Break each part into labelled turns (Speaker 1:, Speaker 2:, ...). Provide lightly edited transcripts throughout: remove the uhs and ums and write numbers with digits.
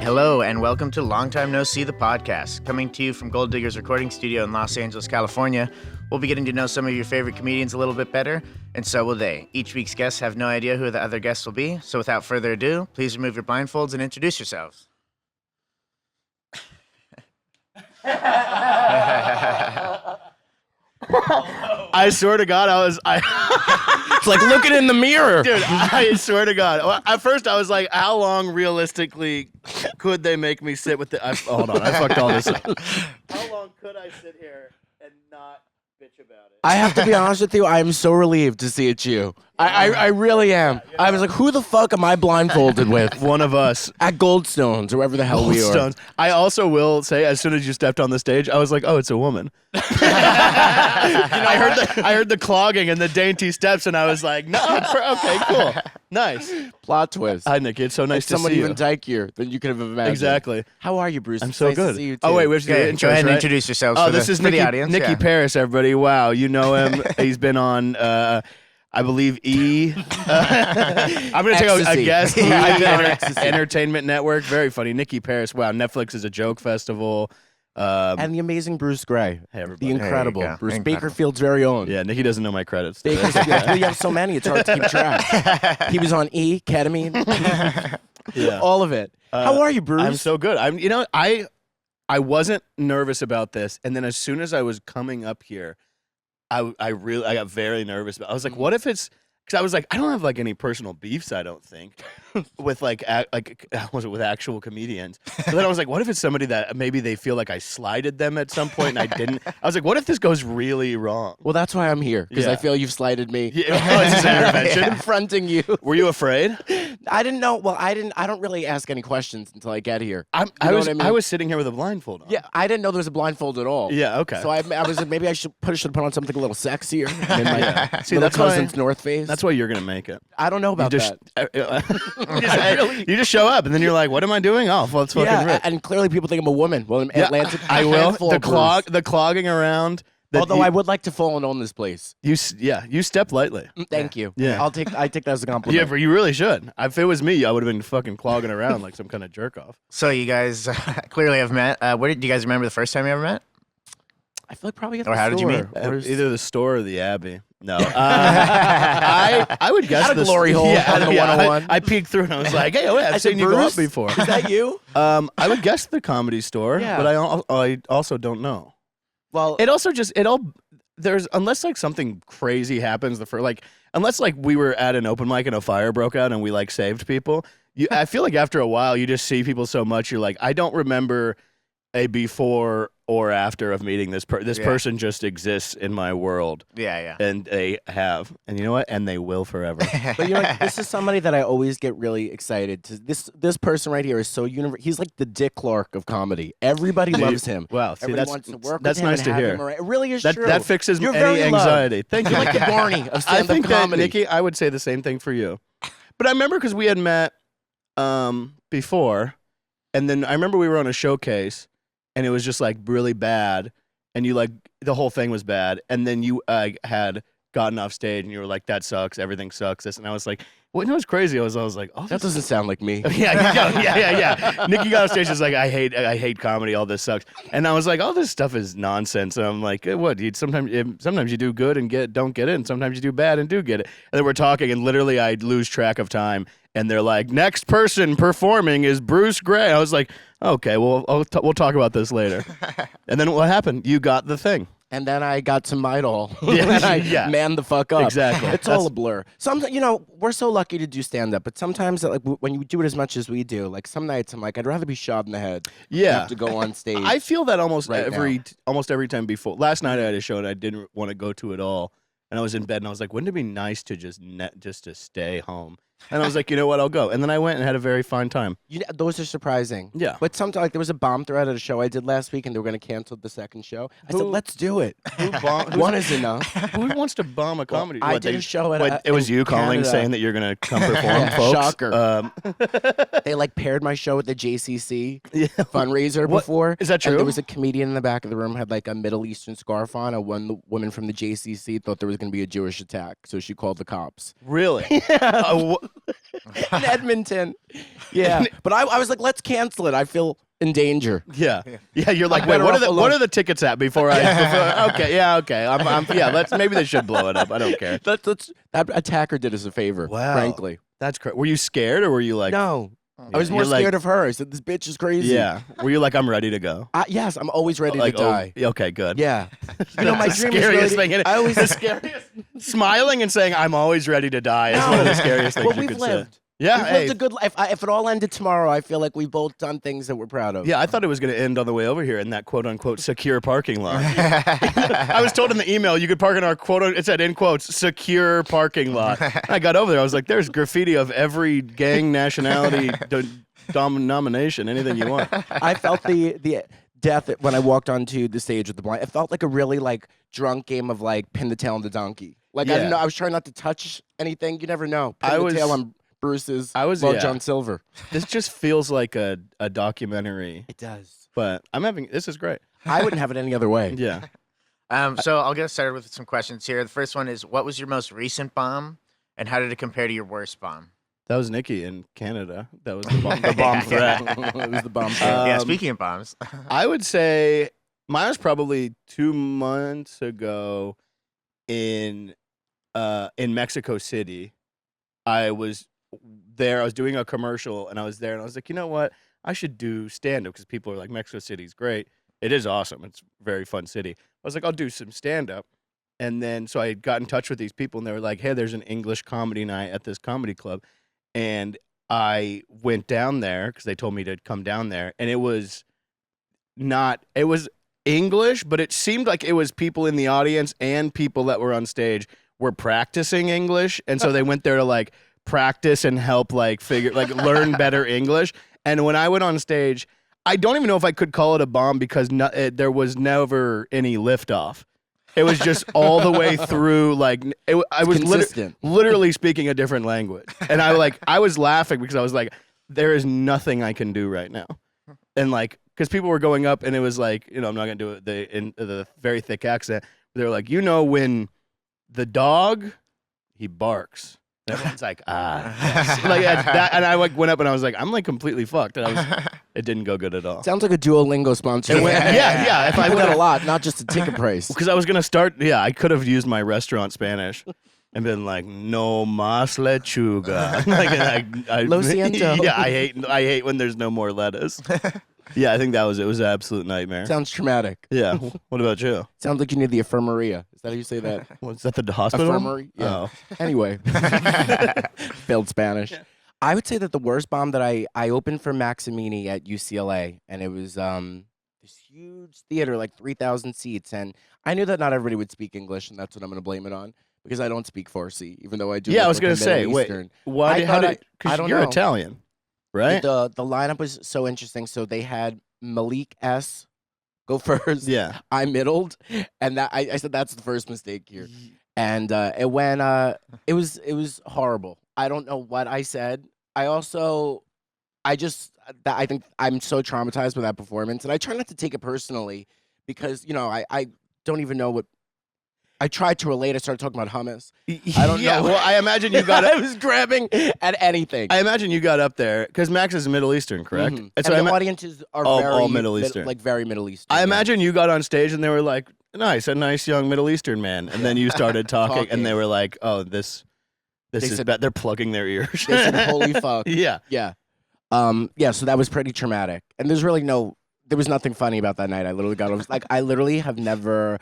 Speaker 1: Hello, and welcome to Long Time No See, the podcast. Coming to you from Gold Digger's recording studio in Los Angeles, California. We'll be getting to know some of your favorite comedians a little bit better, and so will they. Each week's guests have no idea who the other guests will be, so without further ado, please remove your blindfolds and introduce yourselves.
Speaker 2: I swear to God,
Speaker 3: It's like looking in the mirror.
Speaker 2: dude, I swear to God. At first, I was like, how long realistically could they make me sit with the... hold on, I fucked all this up. How long could I sit here and not bitch about it?
Speaker 3: I have to be honest with you. I am so relieved to see it's you. I really am. I was like, who the fuck am I blindfolded with?
Speaker 2: One of us.
Speaker 3: At Goldstones or wherever the hell we are.
Speaker 2: Goldstones. I also will say, as soon as you stepped on the stage, I was like, oh, it's a woman. I heard the clogging and the dainty steps, and I was like, no, okay, cool. Nice.
Speaker 3: Plot twist.
Speaker 2: Hi, Nicky. It's so nice
Speaker 3: It's
Speaker 2: to
Speaker 3: someone
Speaker 2: see you.
Speaker 3: even dykier than you could have imagined.
Speaker 2: Exactly.
Speaker 3: How are you, Bruce?
Speaker 2: I'm
Speaker 3: It's
Speaker 2: so
Speaker 3: nice
Speaker 2: good.
Speaker 3: To see you too.
Speaker 2: Oh, wait, we have to do
Speaker 1: Okay,
Speaker 2: intros,
Speaker 1: go ahead and
Speaker 2: right?
Speaker 1: introduce yourselves
Speaker 2: Oh,
Speaker 1: for,
Speaker 2: this is
Speaker 1: for
Speaker 2: Nicky,
Speaker 1: the audience.
Speaker 2: Nicky
Speaker 1: yeah.
Speaker 2: Paris, everybody. Wow, you know him. He's been on, I believe, E. I'm going to take a
Speaker 3: Ecstasy.
Speaker 2: guess.
Speaker 3: I've been on Ecstasy.
Speaker 2: Entertainment Network. Very funny. Nicky Paris. Wow, Netflix is a joke festival.
Speaker 3: And the amazing Bruce Gray.
Speaker 2: Hey, everybody.
Speaker 3: The incredible.
Speaker 1: There you go.
Speaker 3: Bruce
Speaker 1: Incredible.
Speaker 3: Bakerfield's very own.
Speaker 2: Yeah, Nicky doesn't know my credits.
Speaker 3: Bakerfield. Well, you have so many, it's hard to keep track. He was on E, ketamine,
Speaker 2: Yeah.
Speaker 3: all of it. How are you, Bruce?
Speaker 2: I'm so good. I wasn't nervous about this, and then as soon as I was coming up here, I got very nervous. I was like, what if it's... Because I was like, I don't have like any personal beefs, I don't think, with with actual comedians. But then I was like, what if it's somebody that maybe they feel like I slighted them at some point and I didn't? I was like, what if this goes really wrong?
Speaker 3: Well, that's why I'm here, because I
Speaker 2: Yeah.
Speaker 3: feel you've slighted me.
Speaker 2: Yeah, oh, it's just an intervention.
Speaker 3: Confronting you.
Speaker 2: Were you afraid?
Speaker 3: I didn't know. Well, I don't really ask any questions until I get here.
Speaker 2: I
Speaker 3: You know
Speaker 2: was
Speaker 3: what I mean?
Speaker 2: I was sitting here with a blindfold on.
Speaker 3: Yeah, I didn't know there was a blindfold at all.
Speaker 2: Yeah. Okay.
Speaker 3: So I was like, maybe I should put on something a little sexier. And my
Speaker 2: See,
Speaker 3: little
Speaker 2: that's why-
Speaker 3: cousin's North Face.
Speaker 2: That's why you're gonna make it.
Speaker 3: I don't know
Speaker 2: You
Speaker 3: about
Speaker 2: just,
Speaker 3: that.
Speaker 2: you just show up and then you're like, what am I doing? Oh, well, it's fucking
Speaker 3: Yeah,
Speaker 2: rip.
Speaker 3: and clearly people think I'm a woman. Well, in
Speaker 2: Yeah,
Speaker 3: Atlantic,
Speaker 2: I will.
Speaker 3: handful
Speaker 2: The
Speaker 3: of Bruce.
Speaker 2: the clogging around.
Speaker 3: Although I would like to fall and own this place.
Speaker 2: you step lightly.
Speaker 3: Thank you.
Speaker 2: Yeah.
Speaker 3: I take that as a
Speaker 2: Yeah,
Speaker 3: compliment.
Speaker 2: but you really should. If it was me, I would have been fucking clogging around like some kind of jerk off.
Speaker 1: So you guys clearly have met. Where do you guys remember the first time you ever met?
Speaker 3: I feel like probably at
Speaker 1: Or
Speaker 3: the
Speaker 1: how did you
Speaker 3: store.
Speaker 1: meet?
Speaker 3: Or
Speaker 2: Either the store or the Abbey. No, I would guess
Speaker 3: Had a
Speaker 2: the
Speaker 3: glory hole
Speaker 2: Yeah,
Speaker 3: on the
Speaker 2: yeah,
Speaker 3: 101.
Speaker 2: I peeked through and I was like, hey, wait, I've
Speaker 3: I said,
Speaker 2: seen you go up
Speaker 3: "Bruce,
Speaker 2: before.
Speaker 3: Is that you?
Speaker 2: I would guess the Comedy Store,
Speaker 3: Yeah.
Speaker 2: but I also don't know.
Speaker 3: Well,
Speaker 2: It also just there's unless like something crazy happens unless like we were at an open mic and a fire broke out and we like saved people. I feel like after a while you just see people so much you're like, I don't remember a before or after of meeting this
Speaker 1: Yeah.
Speaker 2: person just exists in my world,
Speaker 1: Yeah.
Speaker 2: and they have, and you know what, and they will forever.
Speaker 3: but you know, this is somebody that I always get really excited to. This person right here is so He's like the Dick Clark of comedy. Everybody loves him.
Speaker 2: Wow, see,
Speaker 3: Everybody wants to work
Speaker 2: that's
Speaker 3: with him
Speaker 2: nice
Speaker 3: and
Speaker 2: to
Speaker 3: have
Speaker 2: hear.
Speaker 3: him around. It really is
Speaker 2: That
Speaker 3: true.
Speaker 2: that fixes
Speaker 3: You're
Speaker 2: any
Speaker 3: very loved.
Speaker 2: anxiety. Thank you.
Speaker 3: You're like the Barney of
Speaker 2: I
Speaker 3: stand-up
Speaker 2: think that,
Speaker 3: comedy.
Speaker 2: Nicky, I would say the same thing for you. But I remember because we had met before, and then I remember we were on a showcase, and it was just like really bad, and you like the whole thing was bad, and then you had gotten off stage, and you were like, "That sucks. Everything sucks." This, and I was like, "What? No, it's crazy." I was like, "Oh,
Speaker 3: That doesn't sound like me.
Speaker 2: yeah. Nicky got off stage. Was like, I hate comedy. All this sucks. And I was like, all this stuff is nonsense. And I'm like, what? Sometimes you do good and don't get it, and sometimes you do bad and do get it. And then we're talking, and literally I lose track of time. And they're like, next person performing is Bruce Gray. I was like, okay, well, we'll talk about this later. And then what happened? You got the thing.
Speaker 3: And then I got to my doll.
Speaker 2: Yeah,
Speaker 3: and I
Speaker 2: yeah.
Speaker 3: manned the fuck up.
Speaker 2: Exactly.
Speaker 3: It's all a blur. Sometimes, we're so lucky to do stand up, but sometimes, like, when you do it as much as we do, like, some nights I'm like, I'd rather be shot in the head than
Speaker 2: Yeah.
Speaker 3: have to go on stage.
Speaker 2: I feel that almost
Speaker 3: right
Speaker 2: every time before. Last night I had a show and I didn't want to go to it all. And I was in bed and I was like, wouldn't it be nice to just to stay home? And I was like, you know what, I'll go. And then I went and had a very fine time.
Speaker 3: Those are surprising.
Speaker 2: Yeah.
Speaker 3: But sometimes, like, there was a bomb threat at a show I did last week, and they were going to cancel the second show. I said, let's do it. One is enough.
Speaker 2: Who wants to bomb a comedy?
Speaker 3: I did a show at
Speaker 2: it was
Speaker 3: in
Speaker 2: you calling
Speaker 3: Canada.
Speaker 2: saying that you're going to come perform, folks.
Speaker 3: Shocker. They like paired my show with the JCC
Speaker 2: Yeah.
Speaker 3: fundraiser
Speaker 2: What?
Speaker 3: before.
Speaker 2: Is that true?
Speaker 3: And there was a comedian in the back of the room had like a Middle Eastern scarf on, and one woman from the JCC thought there was going to be a Jewish attack, so she called the cops.
Speaker 2: Really?
Speaker 3: in Edmonton. Yeah, but I was like, let's cancel it. I feel in danger.
Speaker 2: Yeah. You're like,
Speaker 3: I'm
Speaker 2: wait,
Speaker 3: better
Speaker 2: what
Speaker 3: off
Speaker 2: are
Speaker 3: alone.
Speaker 2: the tickets at before I? Okay, yeah. Let's maybe they should blow it up. I don't care.
Speaker 3: That attacker did us a favor.
Speaker 2: Wow.
Speaker 3: Frankly,
Speaker 2: That's crazy. Were you scared or were you like?
Speaker 3: no. I was more
Speaker 2: You're like-
Speaker 3: scared of her. I said, this bitch is crazy.
Speaker 2: Yeah. Were you like, I'm ready to go?
Speaker 3: Yes, I'm always ready
Speaker 2: Like,
Speaker 3: to die.
Speaker 2: okay, good.
Speaker 3: Yeah. You know, my
Speaker 2: That's the
Speaker 3: dream is
Speaker 2: scariest
Speaker 3: really,
Speaker 2: thing.
Speaker 3: I always
Speaker 2: The scariest. Smiling and saying, I'm always ready to die is one of the scariest things
Speaker 3: well,
Speaker 2: you
Speaker 3: we've
Speaker 2: could
Speaker 3: lived.
Speaker 2: say. Yeah,
Speaker 3: We've
Speaker 2: hey.
Speaker 3: lived a good life. If it all ended tomorrow, I feel like we've both done things that we're proud of.
Speaker 2: Yeah, I thought it was going to end on the way over here in that quote-unquote secure parking lot. I was told in the email you could park in our it said in quotes, secure parking lot. I got over there, I was like, there's graffiti of every gang nationality nomination, anything you want.
Speaker 3: I felt the death when I walked onto the stage with the blind. It felt like a really like drunk game of like pin the tail on the donkey. Like I
Speaker 2: Yeah.
Speaker 3: didn't know. I was trying not to touch anything. You never know. Pin
Speaker 2: I
Speaker 3: the
Speaker 2: was-
Speaker 3: tail on Bruce's.
Speaker 2: yeah.
Speaker 3: John Silver.
Speaker 2: This just feels like a documentary,
Speaker 3: It does.
Speaker 2: but this is great.
Speaker 3: I wouldn't have it any other way.
Speaker 2: Yeah.
Speaker 1: So I'll get started with some questions here. The first one is, what was your most recent bomb, and how did it compare to your worst bomb?
Speaker 2: That was Nicky in Canada. That was the bomb threat.
Speaker 3: It was the bomb.
Speaker 1: Yeah,
Speaker 2: Um,
Speaker 1: speaking of bombs.
Speaker 2: I would say mine was probably 2 months ago in Mexico City. I was there. I was doing a commercial, and I was there, and I was like, you know what? I should do stand-up because people are like, Mexico City's great. It is awesome. It's a very fun city. I was like, I'll do some stand-up. And then so I got in touch with these people, and they were like, hey, there's an English comedy night at this comedy club. And I went down there because they told me to come down there, and it was English, but it seemed like it was people in the audience and people that were on stage were practicing English, and so they went there to like practice and help like learn better English. And when I went on stage, I don't even know if I could call it a bomb because there was never any liftoff. It was just all the way through. Like I was
Speaker 3: consistent.
Speaker 2: literally speaking a different language, and I was laughing because I was like, there is nothing I can do right now, and like because people were going up, and it was like, I'm not gonna do it in the very thick accent. They were like, when the dog he barks. And everyone's like, yes. Like that, and I like went up and I was like, I'm like completely fucked. And it didn't go good at all.
Speaker 3: Sounds like a Duolingo sponsor.
Speaker 2: Yeah. If I
Speaker 3: People got
Speaker 2: would
Speaker 3: a lot, not just a ticket price.
Speaker 2: because I was gonna start. Yeah, I could have used my restaurant Spanish and been like, no más lechuga.
Speaker 3: Lo siento.
Speaker 2: Yeah, I hate when there's no more lettuce. Yeah, I think it was an absolute nightmare.
Speaker 3: Sounds traumatic.
Speaker 2: Yeah. What about you?
Speaker 3: Sounds like you need the infirmaria. Is that how you say that?
Speaker 2: Was that the hospital?
Speaker 3: Infirmary? Yeah.
Speaker 2: Oh.
Speaker 3: Anyway, failed Spanish. I would say that the worst bomb that I opened for Maximini at UCLA, and it was this huge theater, like 3,000 seats, and I knew that not everybody would speak English, and that's what I'm going to blame it on because I don't speak Farsi, even though I do.
Speaker 2: Yeah, I
Speaker 3: look
Speaker 2: was
Speaker 3: like
Speaker 2: gonna
Speaker 3: a
Speaker 2: say,
Speaker 3: Middle
Speaker 2: wait,
Speaker 3: Eastern.
Speaker 2: why?
Speaker 3: I thought I
Speaker 2: Because
Speaker 3: don't
Speaker 2: you're
Speaker 3: know.
Speaker 2: Italian, right?
Speaker 3: The lineup was so interesting. So they had Malik S. go first.
Speaker 2: Yeah.
Speaker 3: I middled, and that I said that's the first mistake here, and it went. It was horrible. I don't know what I said. I think I'm so traumatized with that performance, and I try not to take it personally because I don't even know what. I tried to relate. I started talking about hummus. I don't know.
Speaker 2: Well, I imagine you got.
Speaker 3: I was grabbing at anything.
Speaker 2: I imagine you got up there because Max is Middle Eastern, correct?
Speaker 3: Mhm.
Speaker 2: And
Speaker 3: And
Speaker 2: so
Speaker 3: the audiences are
Speaker 2: all
Speaker 3: very
Speaker 2: Middle Eastern.
Speaker 3: like very Middle Eastern.
Speaker 2: I
Speaker 3: yeah.
Speaker 2: imagine you got on stage and they were like, "Nice, a nice young Middle Eastern man," and then you started talking, and they were like, "Oh, this
Speaker 3: They
Speaker 2: is
Speaker 3: said-
Speaker 2: bad." They're plugging their ears.
Speaker 3: They said, "Holy fuck."
Speaker 2: Yeah.
Speaker 3: Yeah. So that was pretty traumatic. And there was nothing funny about that night. I literally have never,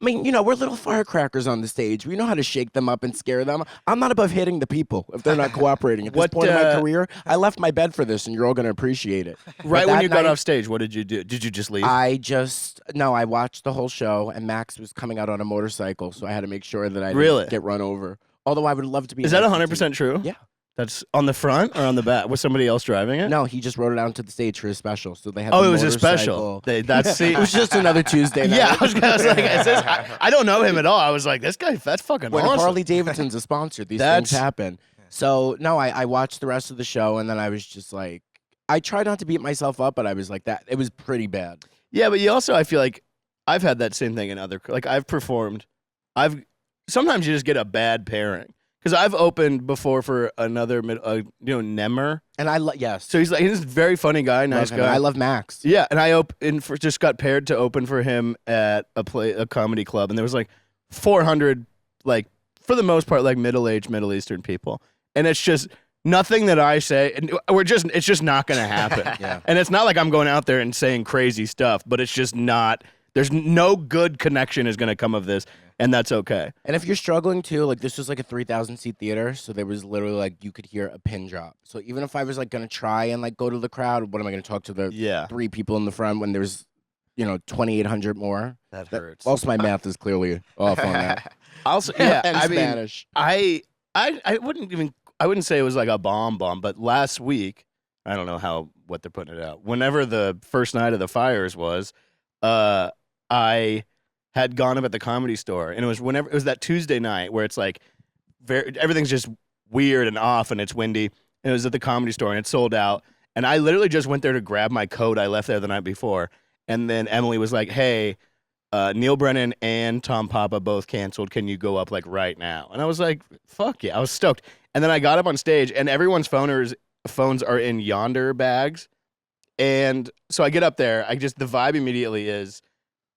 Speaker 3: I mean, we're little firecrackers on the stage. We know how to shake them up and scare them. I'm not above hitting the people if they're not cooperating. At this
Speaker 2: What,
Speaker 3: point in my career, I left my bed for this, and you're all going to appreciate it.
Speaker 2: Right
Speaker 3: But
Speaker 2: when
Speaker 3: that
Speaker 2: you got
Speaker 3: night-
Speaker 2: off stage, what did you do? Did you just leave?
Speaker 3: I watched the whole show, and Max was coming out on a motorcycle, so I had to make sure that I didn't
Speaker 2: Really?
Speaker 3: get run over. Although I would love to be.
Speaker 2: Is
Speaker 3: an
Speaker 2: that
Speaker 3: extra
Speaker 2: 100% true?
Speaker 3: Yeah.
Speaker 2: That's on the front or on the back? Was somebody else driving it?
Speaker 3: No, he just rode it out to the stage for his special. So they had.
Speaker 2: Oh,
Speaker 3: the
Speaker 2: it was a special.
Speaker 3: motorcycle.
Speaker 2: That's
Speaker 3: It was just another Tuesday night.
Speaker 2: Yeah, I was like, I don't know him at all. I was like, this guy, that's fucking
Speaker 3: When
Speaker 2: awesome.
Speaker 3: Harley Davidson's a sponsor, these
Speaker 2: That's-
Speaker 3: things happen. So no, I watched the rest of the show, and then I was just like, I tried not to beat myself up, but I was like that. It was pretty bad.
Speaker 2: Yeah, but you also, I feel like I've had that same thing in other, like I've performed. Sometimes you just get a bad pairing because I've opened before for another, Nemmer.
Speaker 3: And yes.
Speaker 2: So he's a very funny guy, nice
Speaker 3: Love him.
Speaker 2: guy.
Speaker 3: I love Max.
Speaker 2: Yeah, and I just got paired to open for him at a comedy club, and there was like 400, like for the most part, like middle-aged Middle Eastern people, and it's just nothing that I say, and it's just not going to happen.
Speaker 3: Yeah.
Speaker 2: And it's not like I'm going out there and saying crazy stuff, but it's just not. There's no good connection is going to come of this, and that's okay.
Speaker 3: And if you're struggling too, like this was like a 3,000 seat theater, so there was literally like you could hear a pin drop. So even if I was like gonna try and like go to the crowd, what am I gonna talk to the 3 people in the front when there's 2,800 more?
Speaker 2: That hurts.
Speaker 3: Also, my math is clearly off on that.
Speaker 2: Also, yeah,
Speaker 3: And
Speaker 2: I
Speaker 3: Spanish.
Speaker 2: mean, I wouldn't say it was like a bomb, but last week, I don't know what they're putting it out. Whenever the first night of the fires was, I had gone up at the Comedy Store, and it was that Tuesday night where it's like everything's just weird and off, and it's windy. And it was at the Comedy Store, and it sold out. And I literally just went there to grab my coat I left there the night before. And then Emily was like, "Hey, Neil Brennan and Tom Papa both canceled. Can you go up like right now?" And I was like, "Fuck yeah!" I was stoked. And then I got up on stage, and everyone's phones are in yonder bags. And so I get up there. The vibe immediately is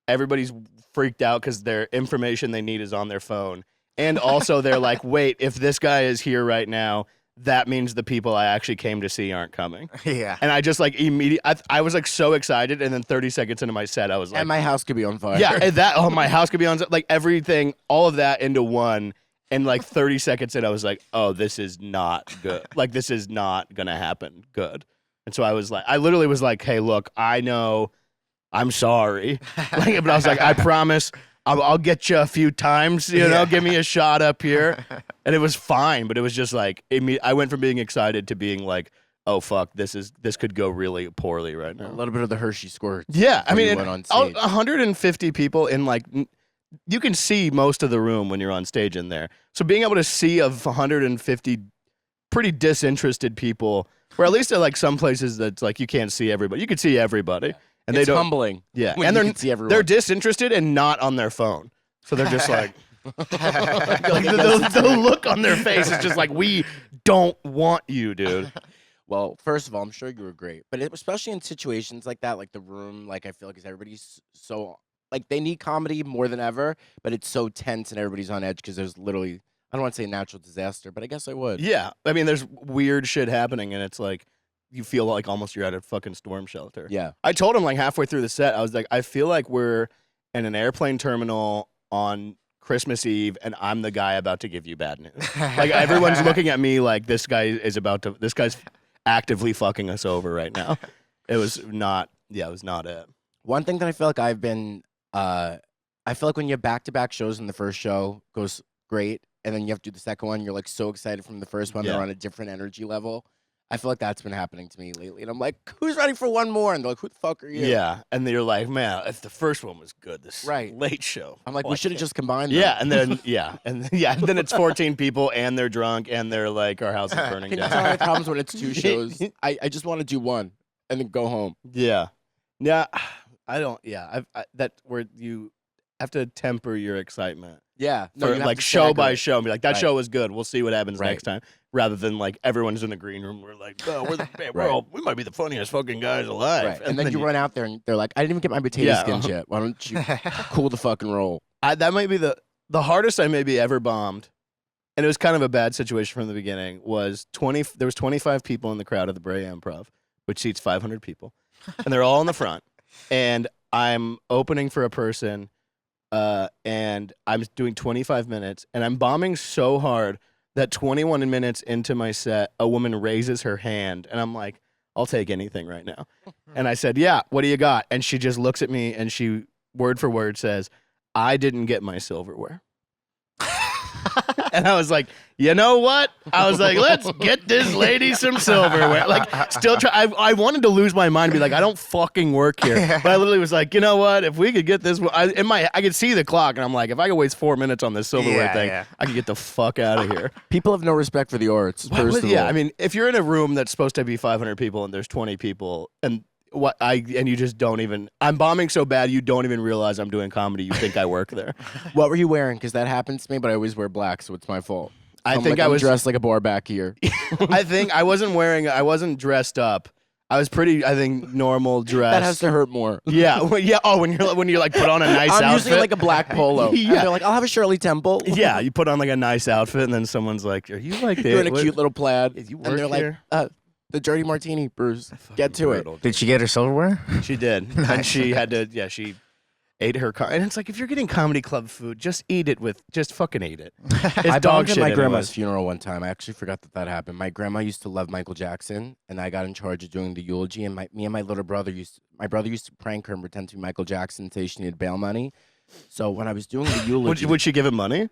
Speaker 2: everybody's freaked out because their information they need is on their phone. And also they're like, wait, if this guy is here right now, that means the people I actually came to see aren't coming.
Speaker 1: Yeah.
Speaker 2: And I just like I was like so excited. And then 30 seconds into my set, I was like,
Speaker 3: And my house could be on fire.
Speaker 2: yeah, my house could be on, like everything, all of that into one. And like 30 seconds in, I was like, oh, this is not good. Like, this is not going to happen good. And so I literally was like, hey, look, I know, I'm sorry. But I was like, I promise I'll get you a few times, give me a shot up here. And it was fine. But it was just like, I went from being excited to being like, oh, fuck, this could go really poorly right now.
Speaker 3: A little bit of the Hershey squirts.
Speaker 2: Yeah. I mean,
Speaker 3: went on stage.
Speaker 2: 150 people in like, you can see most of the room when you're on stage in there. So being able to see of 150 pretty disinterested people, or at least at like some places that's like you can't see everybody. You can see everybody. And
Speaker 3: It's
Speaker 2: they don't,
Speaker 3: humbling.
Speaker 2: Yeah.
Speaker 3: when
Speaker 2: And
Speaker 3: you can see everyone.
Speaker 2: they're disinterested and not on their phone. So they're just like, the look on their face is just like, we don't want you, dude.
Speaker 3: Well, first of all, I'm sure you were great, but especially in situations like that, like the room, like I feel like everybody's so like they need comedy more than ever, but it's so tense and everybody's on edge because there's literally, I don't want to say natural disaster, but I guess I would.
Speaker 2: Yeah. I mean, there's weird shit happening, and it's like, you feel like almost you're at a fucking storm shelter.
Speaker 3: Yeah.
Speaker 2: I told him like halfway through the set, I was like, I feel like we're in an airplane terminal on Christmas Eve, and I'm the guy about to give you bad news. Like everyone's looking at me like this guy's actively fucking us over right now. It was not it.
Speaker 3: One thing that I feel like I've been, I feel like when you have back-to-back shows and the first show goes great, and then you have to do the second one, you're like so excited from the first one,
Speaker 2: Yeah.
Speaker 3: they're on a different energy level. I feel like that's been happening to me lately. And I'm like, who's ready for one more? And they're like, who the fuck are you?
Speaker 2: Yeah. And then you're like, man, if the first one was good, this
Speaker 3: Right.
Speaker 2: late show.
Speaker 3: I'm like, we should have just combined them.
Speaker 2: Yeah, and then and then it's 14 people and they're drunk and they're like, our house is burning
Speaker 3: Can you
Speaker 2: down.
Speaker 3: tell me the problems when it's 2 shows? I just want to do one and then go home.
Speaker 2: Yeah, I don't. Yeah, that where you have to temper your excitement
Speaker 3: Yeah.
Speaker 2: for
Speaker 3: you have
Speaker 2: like
Speaker 3: to
Speaker 2: show
Speaker 3: stagger
Speaker 2: by
Speaker 3: it.
Speaker 2: show and be like, that
Speaker 3: Right.
Speaker 2: show was good. We'll see what happens
Speaker 3: Right.
Speaker 2: next time. Rather than like everyone's in the green room. We're like, oh, we might be the funniest fucking guys alive.
Speaker 3: Right. And then you run out there and they're like, I didn't even get my potato
Speaker 2: Yeah.
Speaker 3: skins yet. Why don't you cool the fucking roll?
Speaker 2: That might be the hardest I maybe ever bombed, and it was kind of a bad situation from the beginning. Was 20? There was 25 people in the crowd at the Brea Improv, which seats 500 people, and they're all in the front. And I'm opening for a person, and I'm doing 25 minutes, and I'm bombing so hard that 21 minutes into my set, a woman raises her hand, and I'm like, I'll take anything right now. And I said, yeah, what do you got? And she just looks at me, and she word for word says, I didn't get my silverware. And I was like, you know what? I was like, let's get this lady some silverware. Like, still try. I wanted to lose my mind and be like, I don't fucking work here. But I literally was like, you know what? If we could get this, I could see the clock, and I'm like, if I could waste 4 minutes on this silverware thing, I could get the fuck out of here.
Speaker 3: People have no respect for the arts. First of
Speaker 2: Yeah,
Speaker 3: all.
Speaker 2: I mean, if you're in a room that's supposed to be 500 people and there's 20 people, and you just don't even. I'm bombing so bad you don't even realize I'm doing comedy. You think I work there.
Speaker 3: What were you wearing? Because that happens to me, but I always wear black, so it's my fault.
Speaker 2: I think
Speaker 3: I'm
Speaker 2: was
Speaker 3: dressed like a bar back here.
Speaker 2: I think I wasn't dressed up. I was pretty, I think, normal dressed.
Speaker 3: That has to hurt more.
Speaker 2: Yeah, yeah. Oh, when you're like put on a nice
Speaker 3: I'm
Speaker 2: outfit.
Speaker 3: usually like a black polo.
Speaker 2: Yeah.
Speaker 3: And they're like, I'll have a Shirley Temple.
Speaker 2: Yeah, you put on like a nice outfit, and then someone's like, "Are you like
Speaker 3: You're in a cute little plaid.
Speaker 2: You
Speaker 3: And they're
Speaker 2: here?
Speaker 3: like, the dirty martini, Bruce. Get to it.
Speaker 1: Did she get her silverware?
Speaker 2: She did, and she had to. Yeah, she ate her. And it's like if you're getting comedy club food, just eat it just fucking eat it. It's
Speaker 3: I
Speaker 2: dog
Speaker 3: bombed at
Speaker 2: shit.
Speaker 3: my
Speaker 2: anyway.
Speaker 3: grandma's funeral one time. I actually forgot that happened. My grandma used to love Michael Jackson, and I got in charge of doing the eulogy. And me and my little brother my brother used to prank her and pretend to be Michael Jackson and say she needed bail money. So when I was doing the eulogy,
Speaker 2: Would she give him money?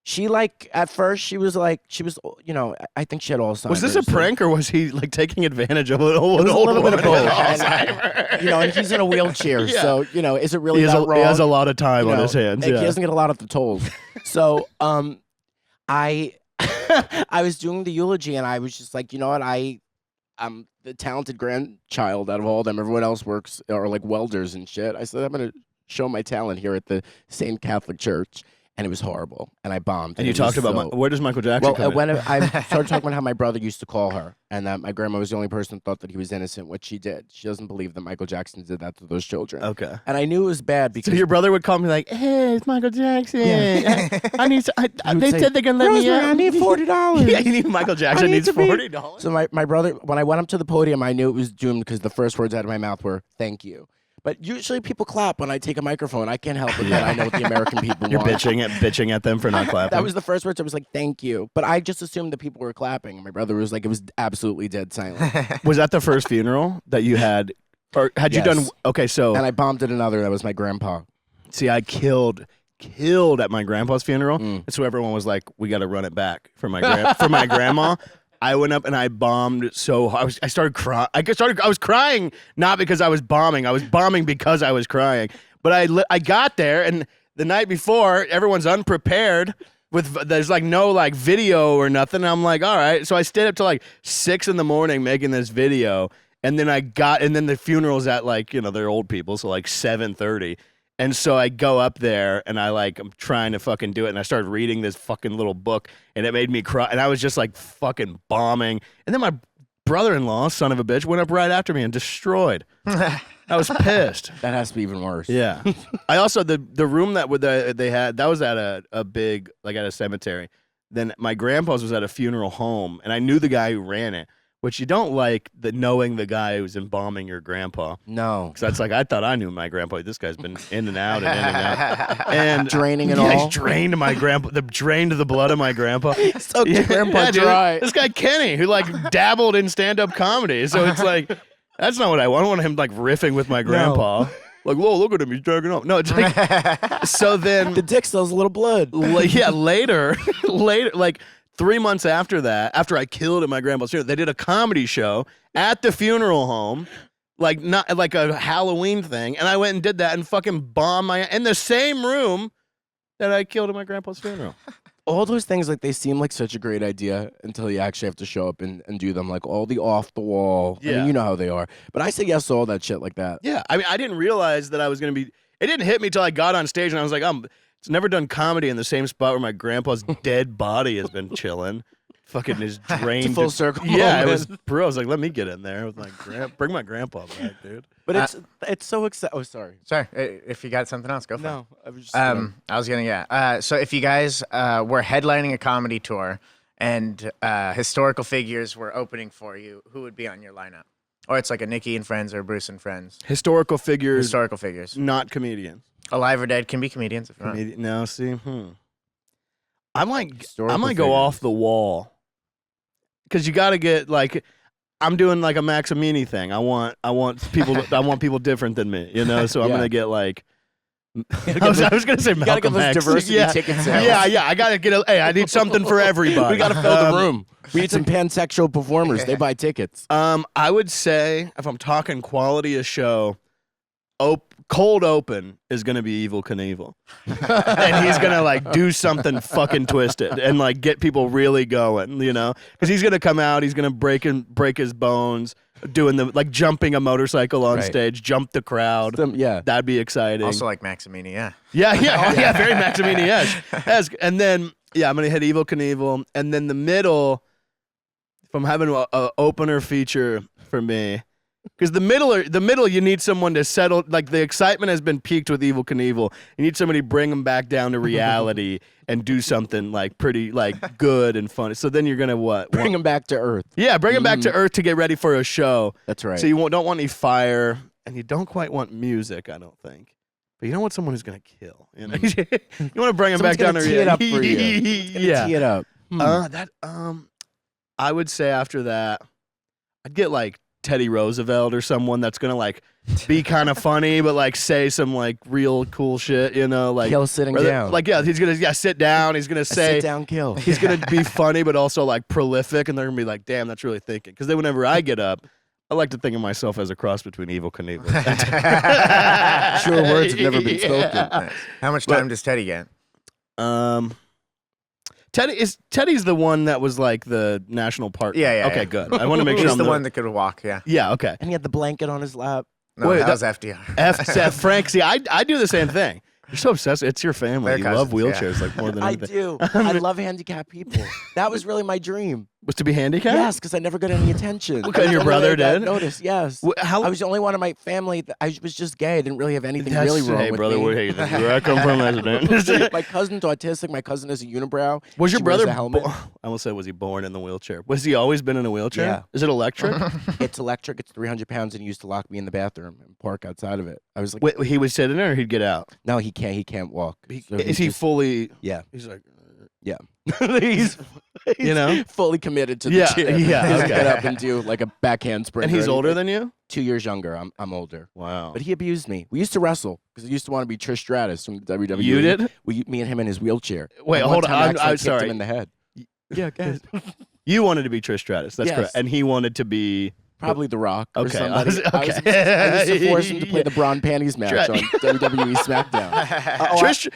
Speaker 3: she at first she was you know, I think she had Alzheimer's.
Speaker 2: Was this a prank or was he like taking advantage of an old
Speaker 3: It was a little bit of both.
Speaker 2: woman?
Speaker 3: And, you know, and he's in a wheelchair,
Speaker 2: Yeah.
Speaker 3: so you know, is it really
Speaker 2: He has,
Speaker 3: that wrong?
Speaker 2: he has a lot of time
Speaker 3: You
Speaker 2: on
Speaker 3: know,
Speaker 2: his hands.
Speaker 3: He
Speaker 2: Yeah.
Speaker 3: doesn't get a lot of the tolls. So I I was doing the eulogy and I was just like, you know what, I'm the talented grandchild out of all of them. Everyone else works or like welders and shit. I said I'm gonna show my talent here at the Saint Catholic Church. And it was horrible. And I bombed.
Speaker 2: And you
Speaker 3: it was
Speaker 2: talked about
Speaker 3: so-
Speaker 2: where does Michael Jackson
Speaker 3: well,
Speaker 2: come in?
Speaker 3: when I started talking about how my brother used to call her, and that my grandma was the only person who thought that he was innocent, which she did. She doesn't believe that Michael Jackson did that to those children.
Speaker 2: Okay.
Speaker 3: And I knew it was bad
Speaker 2: So
Speaker 3: because
Speaker 2: your brother would call me like, "Hey, it's Michael Jackson. I need.
Speaker 3: would
Speaker 2: They
Speaker 3: say,
Speaker 2: said they're gonna let me
Speaker 3: Rosemary,
Speaker 2: out.
Speaker 3: I need $40.
Speaker 2: Yeah, you need Michael Jackson
Speaker 3: need
Speaker 2: needs
Speaker 3: to be-
Speaker 2: $40.
Speaker 3: So my brother, when I went up to the podium, I knew it was doomed because the first words out of my mouth were "thank you." But usually people clap when I take a microphone. I can't help it that I know what the American people
Speaker 2: You're
Speaker 3: want.
Speaker 2: bitching at them for not clapping.
Speaker 3: That was the first words. I was like, "Thank you," but I just assumed that people were clapping. My brother was like, "It was absolutely dead silent."
Speaker 2: Was that the first funeral that you had, or had you done?
Speaker 3: Yes.
Speaker 2: Okay, so
Speaker 3: And I bombed at another. That was my grandpa.
Speaker 2: see, I killed at my grandpa's funeral,
Speaker 3: Mm.
Speaker 2: and so everyone was like, "We got to run it back for my for my grandma." I went up and I bombed so hard. I started crying. I was crying not because I was bombing. I was bombing because I was crying. But I got there, and the night before, everyone's unprepared. There's like no like video or nothing. And I'm like, all right. So I stayed up till like 6 a.m. making this video, and then and the funeral's at like, you know, they're old people, so like 7:30. And so I go up there and I'm trying to fucking do it. And I started reading this fucking little book and it made me cry. And I was just like fucking bombing. And then my brother-in-law, son of a bitch, went up right after me and destroyed. I was pissed.
Speaker 3: That has to be even worse.
Speaker 2: Yeah. I also, the room that they had, that was at a big, like at a cemetery. Then my grandpa's was at a funeral home. And I knew the guy who ran it. Which you don't like knowing the guy who's embalming your grandpa.
Speaker 3: No.
Speaker 2: Because that's like, I thought I knew my grandpa. This guy's been in and out and in and out. And
Speaker 3: Draining it
Speaker 2: yeah,
Speaker 3: all.
Speaker 2: he's drained my grandpa, drained the blood of my grandpa.
Speaker 3: Soaked your grandpa
Speaker 2: dude.
Speaker 3: dry.
Speaker 2: This guy Kenny, who like dabbled in stand-up comedy. So it's like, that's not what I want. I want him like riffing with my grandpa. Like, whoa, look at him, he's dragging up. No, it's like, so then.
Speaker 3: The dick still has a little blood.
Speaker 2: Later, like, 3 months after that, after I killed at my grandpa's funeral, they did a comedy show at the funeral home, like not like a Halloween thing, and I went and did that and fucking bombed in the same room that I killed at my grandpa's funeral.
Speaker 3: All those things, like, they seem like such a great idea until you actually have to show up and do them. Like, all the off the wall. I
Speaker 2: Yeah.
Speaker 3: mean, you know how they are. But I say yes to all that shit like that.
Speaker 2: Yeah, I mean, I didn't realize that I was gonna be. It didn't hit me till I got on stage, and I was like, It's never done comedy in the same spot where my grandpa's dead body has been chilling. Fucking is drained.
Speaker 3: It's a full circle
Speaker 2: Yeah, it
Speaker 3: moment.
Speaker 2: was. Bro, I was like, let me get in there with my bring my grandpa back, dude.
Speaker 3: But it's so exciting. Oh, sorry.
Speaker 1: Sorry, if you got something else, go for it.
Speaker 3: No, I was just.
Speaker 1: I was gonna, yeah. So if you guys were headlining a comedy tour and historical figures were opening for you, who would be on your lineup? Or it's like a Nicky and Friends or Bruce and Friends.
Speaker 2: Historical figures,
Speaker 1: Historical figures.
Speaker 2: not comedians.
Speaker 1: Alive or dead, can be comedians if you want.
Speaker 2: No, see, I might
Speaker 3: Historical
Speaker 2: go
Speaker 3: figures.
Speaker 2: off the wall because you got to get like. I'm doing like a Maximini thing. I want people. I want people different than me, you know. So I'm
Speaker 3: Yeah.
Speaker 2: gonna get like. I was gonna say
Speaker 3: gotta get
Speaker 2: Malcolm
Speaker 3: those
Speaker 2: X.
Speaker 3: diversity
Speaker 2: yeah.
Speaker 3: ticket sales.
Speaker 2: Yeah. I gotta get. Hey, I need something for everybody.
Speaker 3: We got to fill the room. We need some pansexual performers. They buy tickets.
Speaker 2: I would say if I'm talking quality of show, cold open is gonna be Evil Knievel, and he's gonna like do something fucking twisted and like get people really going, you know, because he's gonna come out, he's gonna break his bones, doing the like jumping a motorcycle on
Speaker 3: Right.
Speaker 2: stage, jump the crowd.
Speaker 3: Yeah.
Speaker 2: That'd be exciting.
Speaker 1: Also like Maximini, yeah.
Speaker 2: yeah, very Maximini-esque. And then Yeah, I'm gonna hit Evel Knievel, and then the middle. If I'm having a opener feature for me, because the middle, you need someone to settle. Like the excitement has been peaked with Evel Knievel. You need somebody to bring them back down to reality and do something like pretty like good and fun. So then you're gonna what?
Speaker 3: Bring him back to earth.
Speaker 2: Yeah, bring them back to earth to get ready for a show.
Speaker 3: That's right.
Speaker 2: So you don't want any fire, and you don't quite want music, I don't think. But you don't want someone who's gonna kill. You know, you want to bring them back down to
Speaker 3: tee it up
Speaker 2: reality.
Speaker 3: for you.
Speaker 2: Yeah,
Speaker 3: Tee it up.
Speaker 2: I would say after that, I'd get like Teddy Roosevelt or someone that's gonna like be kind of funny, but like say some like real cool shit, you know, like
Speaker 3: Kill sitting down.
Speaker 2: Like he's gonna sit down. He's gonna say
Speaker 3: sit down kill.
Speaker 2: he's gonna be funny, but also like prolific, and they're gonna be like, damn, that's really thinking. Because then whenever I get up, I like to think of myself as a cross between Evel Knievel.
Speaker 3: Sure words have never been spoken.
Speaker 1: How much time does Teddy get?
Speaker 2: Teddy's the one that was like the national park.
Speaker 1: Yeah.
Speaker 2: Okay, good. I want to make sure
Speaker 1: He's
Speaker 2: I'm
Speaker 1: the one that could walk. Yeah.
Speaker 2: Yeah. Okay.
Speaker 3: And he had the blanket on his lap.
Speaker 1: No,
Speaker 2: Wait,
Speaker 1: that was FDR.
Speaker 2: F Frank. See, I do the same thing. You're so obsessed. It's your family.
Speaker 1: They're
Speaker 2: You love
Speaker 1: cousins, yeah.
Speaker 2: wheelchairs like more than
Speaker 3: I
Speaker 2: anything.
Speaker 3: do. I love handicapped people. That was really my dream.
Speaker 2: Was to be handicapped?
Speaker 3: Yes, because I never got any attention.
Speaker 2: Okay, and your brother did?
Speaker 3: Notice, yes.
Speaker 2: How?
Speaker 3: I was the only one in my family. I was just gay. I didn't really have anything
Speaker 2: That's,
Speaker 3: really wrong
Speaker 2: hey,
Speaker 3: with
Speaker 2: brother,
Speaker 3: me.
Speaker 2: where I come from, resident.
Speaker 3: My cousin's autistic. My cousin has a unibrow.
Speaker 2: Was your
Speaker 3: She wears
Speaker 2: brother?
Speaker 3: a helmet.
Speaker 2: I almost said, was he born in the wheelchair? Was he always been in a wheelchair?
Speaker 3: Yeah.
Speaker 2: Is it electric?
Speaker 3: It's electric. It's 300 pounds, and he used to lock me in the bathroom and park outside of it. I was like,
Speaker 2: Wait, he would sit in there, or he'd get out.
Speaker 3: no, he can't. He can't walk. So
Speaker 2: Is he
Speaker 3: just-
Speaker 2: fully?
Speaker 3: Yeah.
Speaker 2: He's like,
Speaker 3: Yeah. he's
Speaker 2: you know,
Speaker 3: fully committed to the
Speaker 2: Yeah,
Speaker 3: chair.
Speaker 2: yeah,
Speaker 3: He'll
Speaker 2: okay.
Speaker 3: get up and do like a backhand sprint.
Speaker 2: and he's older than you.
Speaker 3: 2 years younger. I'm older.
Speaker 2: Wow.
Speaker 3: But he abused me. We used to wrestle because I used to want to be Trish Stratus from the WWE.
Speaker 2: You did?
Speaker 3: Me and him in his wheelchair.
Speaker 2: Wait,
Speaker 3: And one
Speaker 2: hold on.
Speaker 3: time I
Speaker 2: I'm
Speaker 3: actually kicked
Speaker 2: sorry.
Speaker 3: him in the head. Yeah, guys.
Speaker 2: You wanted to be Trish Stratus. That's
Speaker 3: Yes.
Speaker 2: correct. And he wanted to be.
Speaker 3: Probably The Rock or
Speaker 2: Okay,
Speaker 3: somebody.
Speaker 2: okay.
Speaker 3: I used to force him to play the Braun Panties match on WWE SmackDown.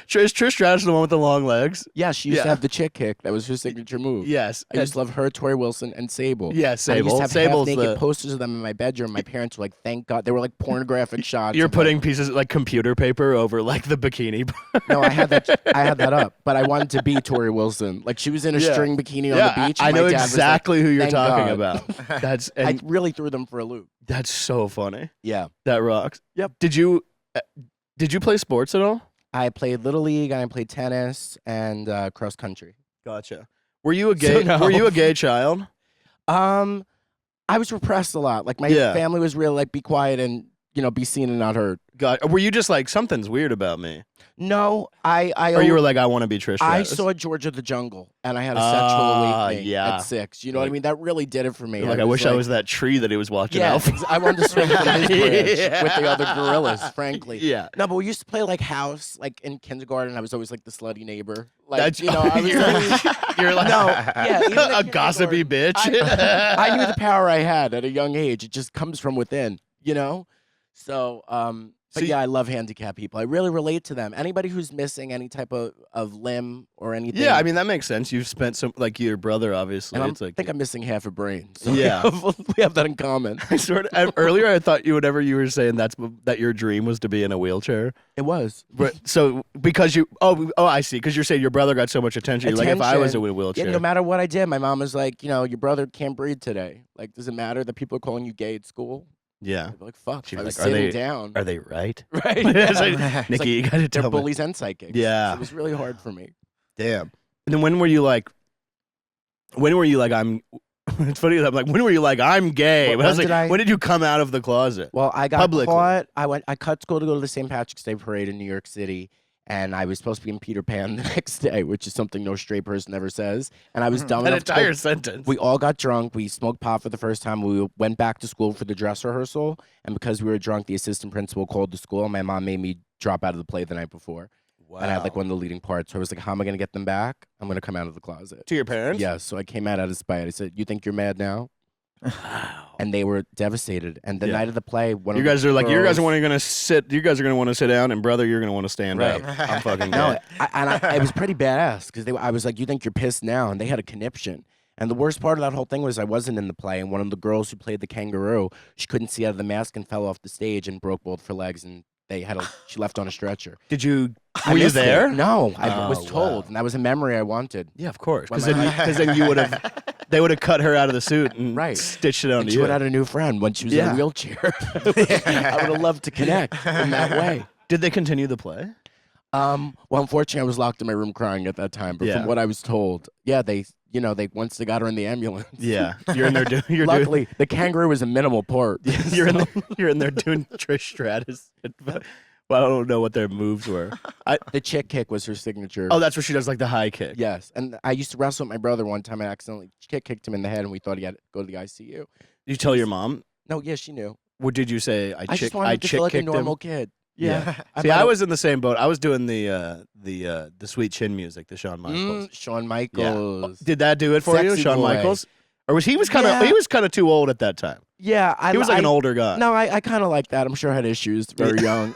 Speaker 2: Trish Stratus, the one with the long legs.
Speaker 3: Yeah, she used
Speaker 2: Yeah.
Speaker 3: to have the chick kick. That was her signature move.
Speaker 2: Yes.
Speaker 3: I used to love her, Tori Wilson, and Sable.
Speaker 2: Yeah,
Speaker 3: I used
Speaker 2: Sable.
Speaker 3: to have
Speaker 2: Sable's
Speaker 3: half-naked
Speaker 2: the.
Speaker 3: posters of them in my bedroom. My parents were like, thank God. They were like pornographic shots.
Speaker 2: You're
Speaker 3: of,
Speaker 2: putting pieces like computer paper over like the bikini.
Speaker 3: No, I had that up, but I wanted to be Tori Wilson. Like she was in a
Speaker 2: Yeah.
Speaker 3: string bikini on
Speaker 2: Yeah,
Speaker 3: the beach.
Speaker 2: I
Speaker 3: and
Speaker 2: know
Speaker 3: my dad was like,
Speaker 2: exactly who you're
Speaker 3: "Thank
Speaker 2: talking
Speaker 3: God."
Speaker 2: about. That's
Speaker 3: I
Speaker 2: and
Speaker 3: really threw them for a loop.
Speaker 2: that's so funny.
Speaker 3: Yeah.
Speaker 2: That rocks.
Speaker 3: Yep.
Speaker 2: Did you play sports at all?
Speaker 3: I played Little League and I played tennis and cross country.
Speaker 2: Gotcha. Were you a gay?
Speaker 3: no.
Speaker 2: Were you a gay child?
Speaker 3: I was repressed a lot. Like my
Speaker 2: Yeah.
Speaker 3: family was really like, be quiet and be seen and not heard.
Speaker 2: God, were you just like something's weird about me?
Speaker 3: No, I
Speaker 2: Or you were like, I want to be Trish
Speaker 3: I
Speaker 2: Stratus?
Speaker 3: saw George of the Jungle and I had a sexual awakening
Speaker 2: yeah.
Speaker 3: at 6. You know what I
Speaker 2: Like-
Speaker 3: mean? That really did it for me.
Speaker 2: You're like, I wish I was that tree that he was watching
Speaker 3: Yeah,
Speaker 2: out for.
Speaker 3: I wanted to swing from his branch
Speaker 2: Yeah.
Speaker 3: with the other gorillas, frankly.
Speaker 2: Yeah.
Speaker 3: No, but we used to play like house, like in kindergarten. I was always like the slutty neighbor. Like,
Speaker 2: That's
Speaker 3: I was
Speaker 2: you're like
Speaker 3: no, yeah, even in
Speaker 2: a gossipy
Speaker 3: kindergarten,
Speaker 2: bitch.
Speaker 3: I knew the power I had at a young age. It just comes from within, So, but
Speaker 2: See-
Speaker 3: yeah, I love handicapped people. I really relate to them. Anybody who's missing any type of limb or anything.
Speaker 2: Yeah, I mean that makes sense. You've spent some like your brother, obviously.
Speaker 3: and
Speaker 2: It's
Speaker 3: I
Speaker 2: like
Speaker 3: think I'm missing half a brain. So
Speaker 2: Yeah.
Speaker 3: we have that in common.
Speaker 2: I earlier I thought you were saying that your dream was to be in a wheelchair.
Speaker 3: It was.
Speaker 2: But so because you I see, because you're saying your brother got so much attention. You're like, if I was in a wheelchair.
Speaker 3: Yeah, no matter what I did, my mom was like, your brother can't breathe today. Like, does it matter that people are calling you gay at school?
Speaker 2: Yeah.
Speaker 3: I'd be like, fuck.
Speaker 2: She's
Speaker 3: I was
Speaker 2: like, are
Speaker 3: sitting
Speaker 2: they-
Speaker 3: down.
Speaker 2: Are they right?
Speaker 3: Right?
Speaker 2: It's like,
Speaker 3: It's
Speaker 2: Nicky,
Speaker 3: like,
Speaker 2: you gotta
Speaker 3: they're
Speaker 2: tell me.
Speaker 3: bullies and psychics.
Speaker 2: Yeah.
Speaker 3: So it was really hard for me.
Speaker 2: Damn. And then when were you like I'm it's funny that I'm like, when were you like, I'm gay?
Speaker 3: When
Speaker 2: But I was
Speaker 3: did
Speaker 2: like,
Speaker 3: I-
Speaker 2: when did you come out of the closet?
Speaker 3: Well, I got
Speaker 2: Publicly.
Speaker 3: caught. I cut school to go to the St. Patrick's Day parade in New York City, and I was supposed to be in Peter Pan the next day, which is something no straight person ever says. And I was dumb
Speaker 2: That
Speaker 3: enough to
Speaker 2: entire
Speaker 3: go-
Speaker 2: sentence.
Speaker 3: We all got drunk. We smoked pot for the first time. We went back to school for the dress rehearsal, and because we were drunk, the assistant principal called the school, and my mom made me drop out of the play the night before.
Speaker 2: Wow.
Speaker 3: And I had like one of the leading parts. So I was like, how am I going to get them back? I'm going to come out of the closet.
Speaker 2: To your parents?
Speaker 3: Yeah, so I came out of spite. I said, you think you're mad now?
Speaker 2: Wow.
Speaker 3: And they were devastated. And the
Speaker 2: Yeah.
Speaker 3: night of the play, one
Speaker 2: You
Speaker 3: of the
Speaker 2: guys are like, you guys are
Speaker 3: girls-
Speaker 2: gonna sit. You guys are gonna want to sit down, and brother, you're gonna want to stand
Speaker 3: Right.
Speaker 2: up. I'm fucking
Speaker 3: No,
Speaker 2: gay.
Speaker 3: it was pretty badass because I was like, you think you're pissed now? And they had a conniption. And the worst part of that whole thing was I wasn't in the play, and one of the girls who played the kangaroo, she couldn't see out of the mask and fell off the stage and broke both her legs and she left on a stretcher.
Speaker 2: Did you?
Speaker 3: I
Speaker 2: Were you
Speaker 3: missed it.
Speaker 2: there?
Speaker 3: No, I
Speaker 2: Oh,
Speaker 3: was told,
Speaker 2: wow.
Speaker 3: and that was a memory I wanted.
Speaker 2: Yeah, of course.
Speaker 3: When
Speaker 2: Because
Speaker 3: my-
Speaker 2: then you would have. They would have cut her out of the suit and
Speaker 3: Right.
Speaker 2: stitched it
Speaker 3: And
Speaker 2: onto
Speaker 3: she
Speaker 2: you.
Speaker 3: would have had a new friend when she was in
Speaker 2: Yeah.
Speaker 3: a wheelchair. I would have loved to connect in that way.
Speaker 2: Did they continue the play?
Speaker 3: Well, unfortunately, I was locked in my room crying at that time. But
Speaker 2: Yeah.
Speaker 3: from what I was told, yeah, they once they got her in the ambulance.
Speaker 2: Yeah, you're in there doing.
Speaker 3: Luckily, the kangaroo was a minimal part.
Speaker 2: You're in there doing Trish Stratus. Well, I don't know what their moves were.
Speaker 3: The chick kick was her signature.
Speaker 2: Oh, that's where she does like the high kick.
Speaker 3: Yes, and I used to wrestle with my brother one time. I accidentally kicked him in the head, and we thought he had to go to the ICU.
Speaker 2: You tell your mom?
Speaker 3: No, yeah, she knew.
Speaker 2: What did you say?
Speaker 3: I just wanted him to feel like a normal kid.
Speaker 2: Yeah.
Speaker 3: I
Speaker 2: See,
Speaker 3: thought
Speaker 2: I
Speaker 3: it-
Speaker 2: was in the same boat. I was doing the Sweet Chin music, the Shawn Michaels.
Speaker 3: Shawn Michaels.
Speaker 2: Did that do it for you,
Speaker 3: Sexy
Speaker 2: Shawn
Speaker 3: boy.
Speaker 2: Michaels? Or was he kind of
Speaker 3: Yeah.
Speaker 2: he was kind of too old at that time?
Speaker 3: Yeah,
Speaker 2: He was like an older guy.
Speaker 3: No, I kind of like that. I'm sure I had issues very young.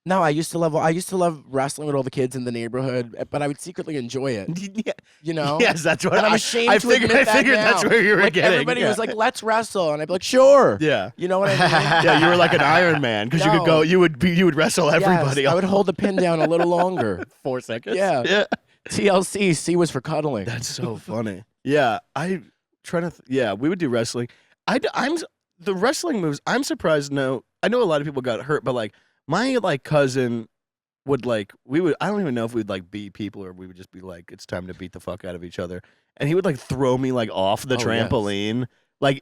Speaker 3: No, I used to love wrestling with all the kids in the neighborhood, but I would secretly enjoy it.
Speaker 2: Yeah.
Speaker 3: You know?
Speaker 2: Yes, that's what
Speaker 3: And I'm
Speaker 2: I
Speaker 3: ashamed
Speaker 2: I
Speaker 3: to
Speaker 2: figured.
Speaker 3: admit
Speaker 2: I figured
Speaker 3: that
Speaker 2: that's
Speaker 3: now.
Speaker 2: where you were
Speaker 3: Like
Speaker 2: getting.
Speaker 3: everybody
Speaker 2: yeah.
Speaker 3: was like, "Let's wrestle," and I'd be like, "Sure."
Speaker 2: Yeah.
Speaker 3: You know what I mean?
Speaker 2: Yeah, you were like an Iron Man because you could go.
Speaker 3: No.
Speaker 2: You would wrestle everybody.
Speaker 3: Yes, I would hold the pin down a little longer.
Speaker 2: 4 seconds.
Speaker 3: Yeah.
Speaker 2: Yeah.
Speaker 3: TLC, C was for cuddling.
Speaker 2: That's so funny. Yeah, I trying to. Yeah, we would do wrestling. I'm the wrestling moves. I'm surprised. No, I know a lot of people got hurt, but like my cousin would we would. I don't even know if we'd beat people or we would just be like, it's time to beat the fuck out of each other. And he would throw me off the
Speaker 3: Oh, yes.
Speaker 2: trampoline,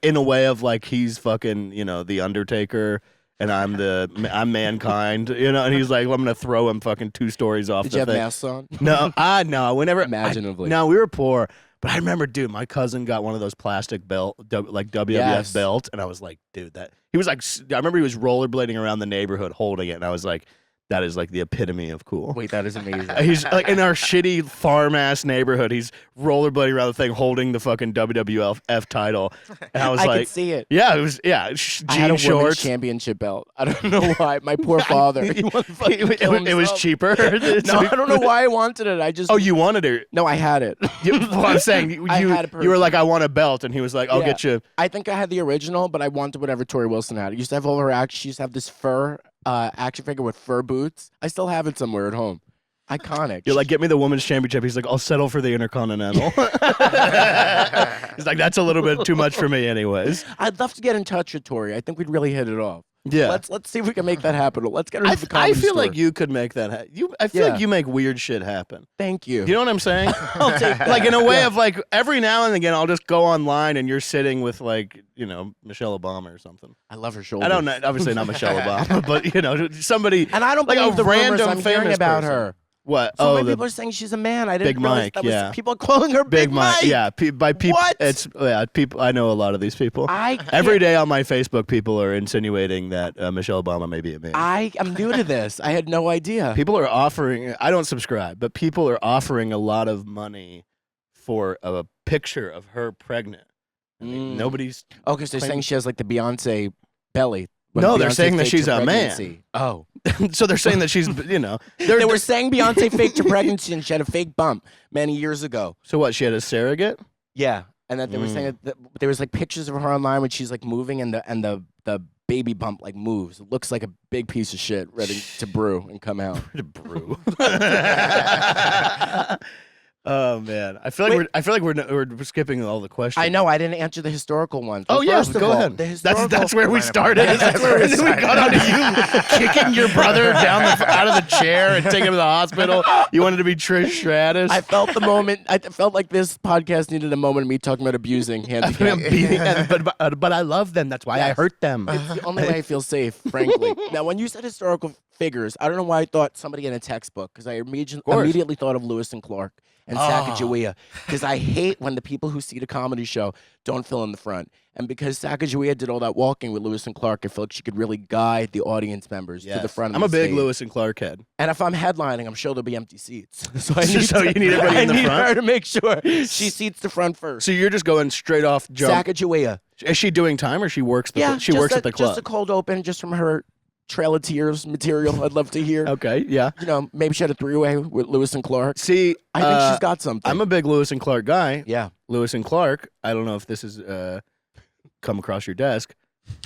Speaker 2: in a way of he's fucking the Undertaker. And I'm mankind, and he's like, well, I'm gonna throw him fucking 2 stories off
Speaker 3: Did
Speaker 2: the
Speaker 3: you have
Speaker 2: thing.
Speaker 3: masks on?
Speaker 2: No, whenever
Speaker 3: Imaginatively.
Speaker 2: No, we were poor, but I remember, dude, my cousin got one of those plastic belt, WWF
Speaker 3: Yes.
Speaker 2: belt, and I was like, dude, that he was I remember he was rollerblading around the neighborhood holding it, and I was like, that is the epitome of cool.
Speaker 3: Wait, that is amazing.
Speaker 2: He's in our shitty farm ass neighborhood. He's rollerblading around the thing, holding the fucking WWF title, and I was
Speaker 3: I
Speaker 2: like,
Speaker 3: could see it.
Speaker 2: yeah, it was
Speaker 3: I had a
Speaker 2: jean
Speaker 3: women's
Speaker 2: shorts.
Speaker 3: championship belt. I don't know why. My poor father. He wanted to fucking kill
Speaker 2: it was
Speaker 3: himself.
Speaker 2: cheaper.
Speaker 3: No, I don't know why I wanted it. I just.
Speaker 2: Oh, you wanted it?
Speaker 3: No, I had it.
Speaker 2: Well, I'm saying you
Speaker 3: I had it
Speaker 2: you were like, I want a belt, and he was like, I'll
Speaker 3: Yeah.
Speaker 2: get you.
Speaker 3: I think I had the original, but I wanted whatever Tori Wilson had. It used to have all her action. She used to have this fur action figure with fur boots. I still have it somewhere at home. Iconic.
Speaker 2: You're like, get me the women's championship. He's like, I'll settle for the Intercontinental. He's like, that's a little bit too much for me, anyways.
Speaker 3: I'd love to get in touch with Tori. I think we'd really hit it off.
Speaker 2: Yeah.
Speaker 3: Let's see if we can make that happen. Let's get her
Speaker 2: I,
Speaker 3: to the
Speaker 2: I
Speaker 3: comedy
Speaker 2: feel
Speaker 3: store.
Speaker 2: like you could make that happen. I feel
Speaker 3: Yeah.
Speaker 2: like you make weird shit happen.
Speaker 3: Thank you.
Speaker 2: You know what I'm saying?
Speaker 3: I'll take that.
Speaker 2: In a way
Speaker 3: Yeah.
Speaker 2: of every now and again, I'll just go online and you're sitting with Michelle Obama or something.
Speaker 3: I love her shoulders.
Speaker 2: I don't know, obviously not Michelle Obama, but somebody.
Speaker 3: And I don't
Speaker 2: Like a
Speaker 3: believe the rumors
Speaker 2: random
Speaker 3: I'm hearing
Speaker 2: famous
Speaker 3: about
Speaker 2: person.
Speaker 3: her.
Speaker 2: What?
Speaker 3: So
Speaker 2: Oh,
Speaker 3: many
Speaker 2: the
Speaker 3: people are saying she's a man. I didn't
Speaker 2: Big
Speaker 3: realize
Speaker 2: Mike,
Speaker 3: that was
Speaker 2: yeah.
Speaker 3: people calling her Big Mike.
Speaker 2: Yeah, by people.
Speaker 3: What?
Speaker 2: It's people. I know a lot of these people.
Speaker 3: I can't-
Speaker 2: Every day on my Facebook, people are insinuating that Michelle Obama may be a man.
Speaker 3: I am new to this. I had no idea.
Speaker 2: People are offering. I don't subscribe, but people are offering a lot of money for a picture of her pregnant. I mean,
Speaker 3: Mm.
Speaker 2: nobody's.
Speaker 3: Okay, so they're saying
Speaker 2: claiming-
Speaker 3: she has like the Beyonce belly. when
Speaker 2: No, they're
Speaker 3: Beyonce
Speaker 2: saying that
Speaker 3: faked
Speaker 2: she's
Speaker 3: her
Speaker 2: a man.
Speaker 3: pregnancy. Oh.
Speaker 2: So they're saying that she's.
Speaker 3: They were saying Beyonce faked her pregnancy and she had a fake bump many years ago.
Speaker 2: So what? She had a surrogate.
Speaker 3: Yeah. And that they were saying that there was pictures of her online when she's moving and the baby bump moves. It looks like a big piece of shit ready to brew and come out.
Speaker 2: Brew. Oh man, I feel like we're skipping all the questions.
Speaker 3: I know I didn't answer the historical ones.
Speaker 2: Oh
Speaker 3: Well,
Speaker 2: yeah,
Speaker 3: first of
Speaker 2: go
Speaker 3: all,
Speaker 2: ahead.
Speaker 3: The historical,
Speaker 2: That's where we started.
Speaker 1: That's where we
Speaker 2: And then we got onto you kicking your brother out of the chair and taking him to the hospital. You wanted to be Trish Stratus.
Speaker 3: I felt the moment. I felt like this podcast needed a moment of me talking about abusing
Speaker 2: I'm
Speaker 3: handicap.
Speaker 2: beating them, but I love them. That's why I
Speaker 3: Yes.
Speaker 2: hurt them.
Speaker 3: It's the only way I feel safe, frankly. Now, when you said historical figures, I don't know why I thought somebody in a textbook, because I immediately thought of Lewis and Clark and Sacagawea, because I hate when the people who see the comedy show don't fill in the front. And because Sacagawea did all that walking with Lewis and Clark, I feel like she could really guide the audience members to the front of
Speaker 2: I'm
Speaker 3: the
Speaker 2: a big
Speaker 3: stage.
Speaker 2: Lewis and Clark head.
Speaker 3: And if I'm headlining, I'm sure there'll be empty seats. So I
Speaker 2: So you need everybody in the
Speaker 3: I need
Speaker 2: front?
Speaker 3: her to make sure she seats the front first.
Speaker 2: So you're just going straight off jump.
Speaker 3: Sacagawea.
Speaker 2: Is she doing time or she works? She works at the club.
Speaker 3: Just a cold open, just from her Trail of Tears material. I'd love to hear.
Speaker 2: Okay, yeah.
Speaker 3: Maybe she had a three-way with Lewis and Clark.
Speaker 2: See,
Speaker 3: I think she's got something.
Speaker 2: I'm a big Lewis and Clark guy.
Speaker 3: Yeah.
Speaker 2: Lewis and Clark. I don't know if this is come across your desk.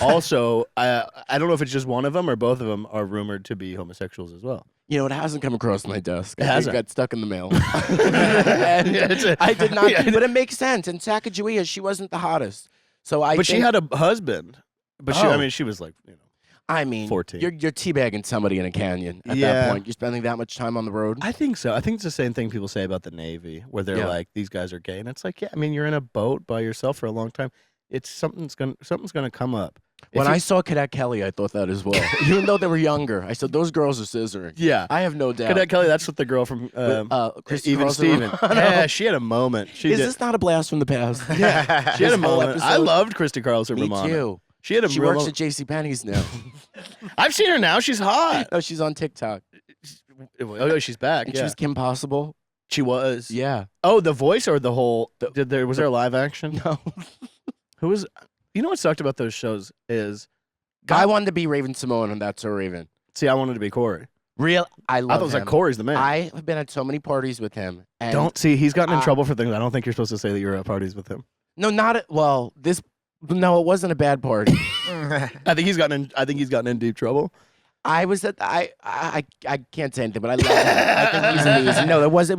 Speaker 2: Also, I don't know if it's just one of them or both of them are rumored to be homosexuals as well.
Speaker 3: You know, it hasn't come across my desk.
Speaker 2: It
Speaker 3: I think
Speaker 2: hasn't?
Speaker 3: it got stuck in the mail. And I did not,
Speaker 2: Yeah.
Speaker 3: but it makes sense. In Sacagawea, she wasn't the hottest. So
Speaker 2: But she
Speaker 3: think-
Speaker 2: had a husband. But she, I
Speaker 3: Oh.
Speaker 2: mean, she was like, 14.
Speaker 3: You're teabagging somebody in a canyon at that point. You're spending that much time on the road.
Speaker 2: I think so. I think it's the same thing people say about the Navy, where they're
Speaker 3: Yeah.
Speaker 2: like, these guys are gay, and it's like, yeah, I mean, you're in a boat by yourself for a long time. It's something's gonna come up.
Speaker 3: When I saw Cadet Kelly, I thought that as well. Even though they were younger, I said those girls are scissoring.
Speaker 2: yeah,
Speaker 3: I have no doubt.
Speaker 2: Cadet Kelly, that's what the girl from
Speaker 3: Christy
Speaker 2: Even
Speaker 3: Carlson
Speaker 2: Steven.
Speaker 3: Romano.
Speaker 2: Yeah, she had a moment. She
Speaker 3: Is
Speaker 2: did.
Speaker 3: this not a blast from the past?
Speaker 2: Yeah, she had a
Speaker 3: This whole
Speaker 2: moment. I
Speaker 3: episode?
Speaker 2: loved Christy Carlson
Speaker 3: Me
Speaker 2: Romano.
Speaker 3: too.
Speaker 2: She had a
Speaker 3: She
Speaker 2: real
Speaker 3: works
Speaker 2: moment.
Speaker 3: at JCPenney's now.
Speaker 2: I've seen her now. She's hot.
Speaker 3: Oh, she's on TikTok.
Speaker 2: Oh, she's back.
Speaker 3: And
Speaker 2: Yeah,
Speaker 3: she was Kim Possible.
Speaker 2: she was.
Speaker 3: Yeah.
Speaker 2: Oh, the voice or the whole? Was there a live action?
Speaker 3: No.
Speaker 2: Who was? You know what sucked about those shows is,
Speaker 3: I wanted to be Raven Simone, and that's so Raven.
Speaker 2: see, I wanted to be Corey.
Speaker 3: I
Speaker 2: I
Speaker 3: love
Speaker 2: thought it was
Speaker 3: him.
Speaker 2: like Corey's the man.
Speaker 3: I have been at so many parties with him. And
Speaker 2: Don't see. He's gotten in
Speaker 3: I-
Speaker 2: trouble for things. I don't think you're supposed to say that you're at parties with him.
Speaker 3: No, not at, well. No, it wasn't a bad party.
Speaker 2: I think he's gotten in deep trouble.
Speaker 3: I was at I can't say anything, but I love him. I think he's amazing. No, it was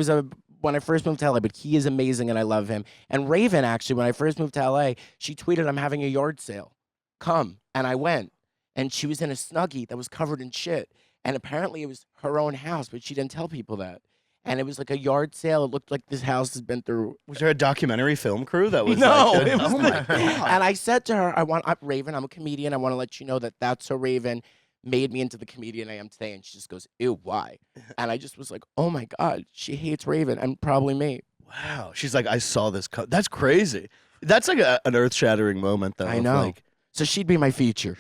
Speaker 3: a when I first moved to LA, but he is amazing and I love him. And Raven, actually, when I first moved to LA, she tweeted, "I'm having a yard sale. Come." And I went. And she was in a Snuggie that was covered in shit. And apparently it was her own house, but she didn't tell people that. And it was like a yard sale. It looked like this house has been through.
Speaker 2: Was there a documentary film crew that was
Speaker 3: No,
Speaker 2: like,
Speaker 3: it was
Speaker 2: oh my
Speaker 3: not.
Speaker 2: god.
Speaker 3: And I said to her, Raven, I'm a comedian. I want to let you know that that's so Raven made me into the comedian I am today. And she just goes, ew, why? And I just was like, oh my God, she hates Raven and probably me.
Speaker 2: Wow. She's like, I saw this. That's crazy. That's like an earth-shattering moment, though.
Speaker 3: I
Speaker 2: of
Speaker 3: know.
Speaker 2: Like,
Speaker 3: So she'd be my feature.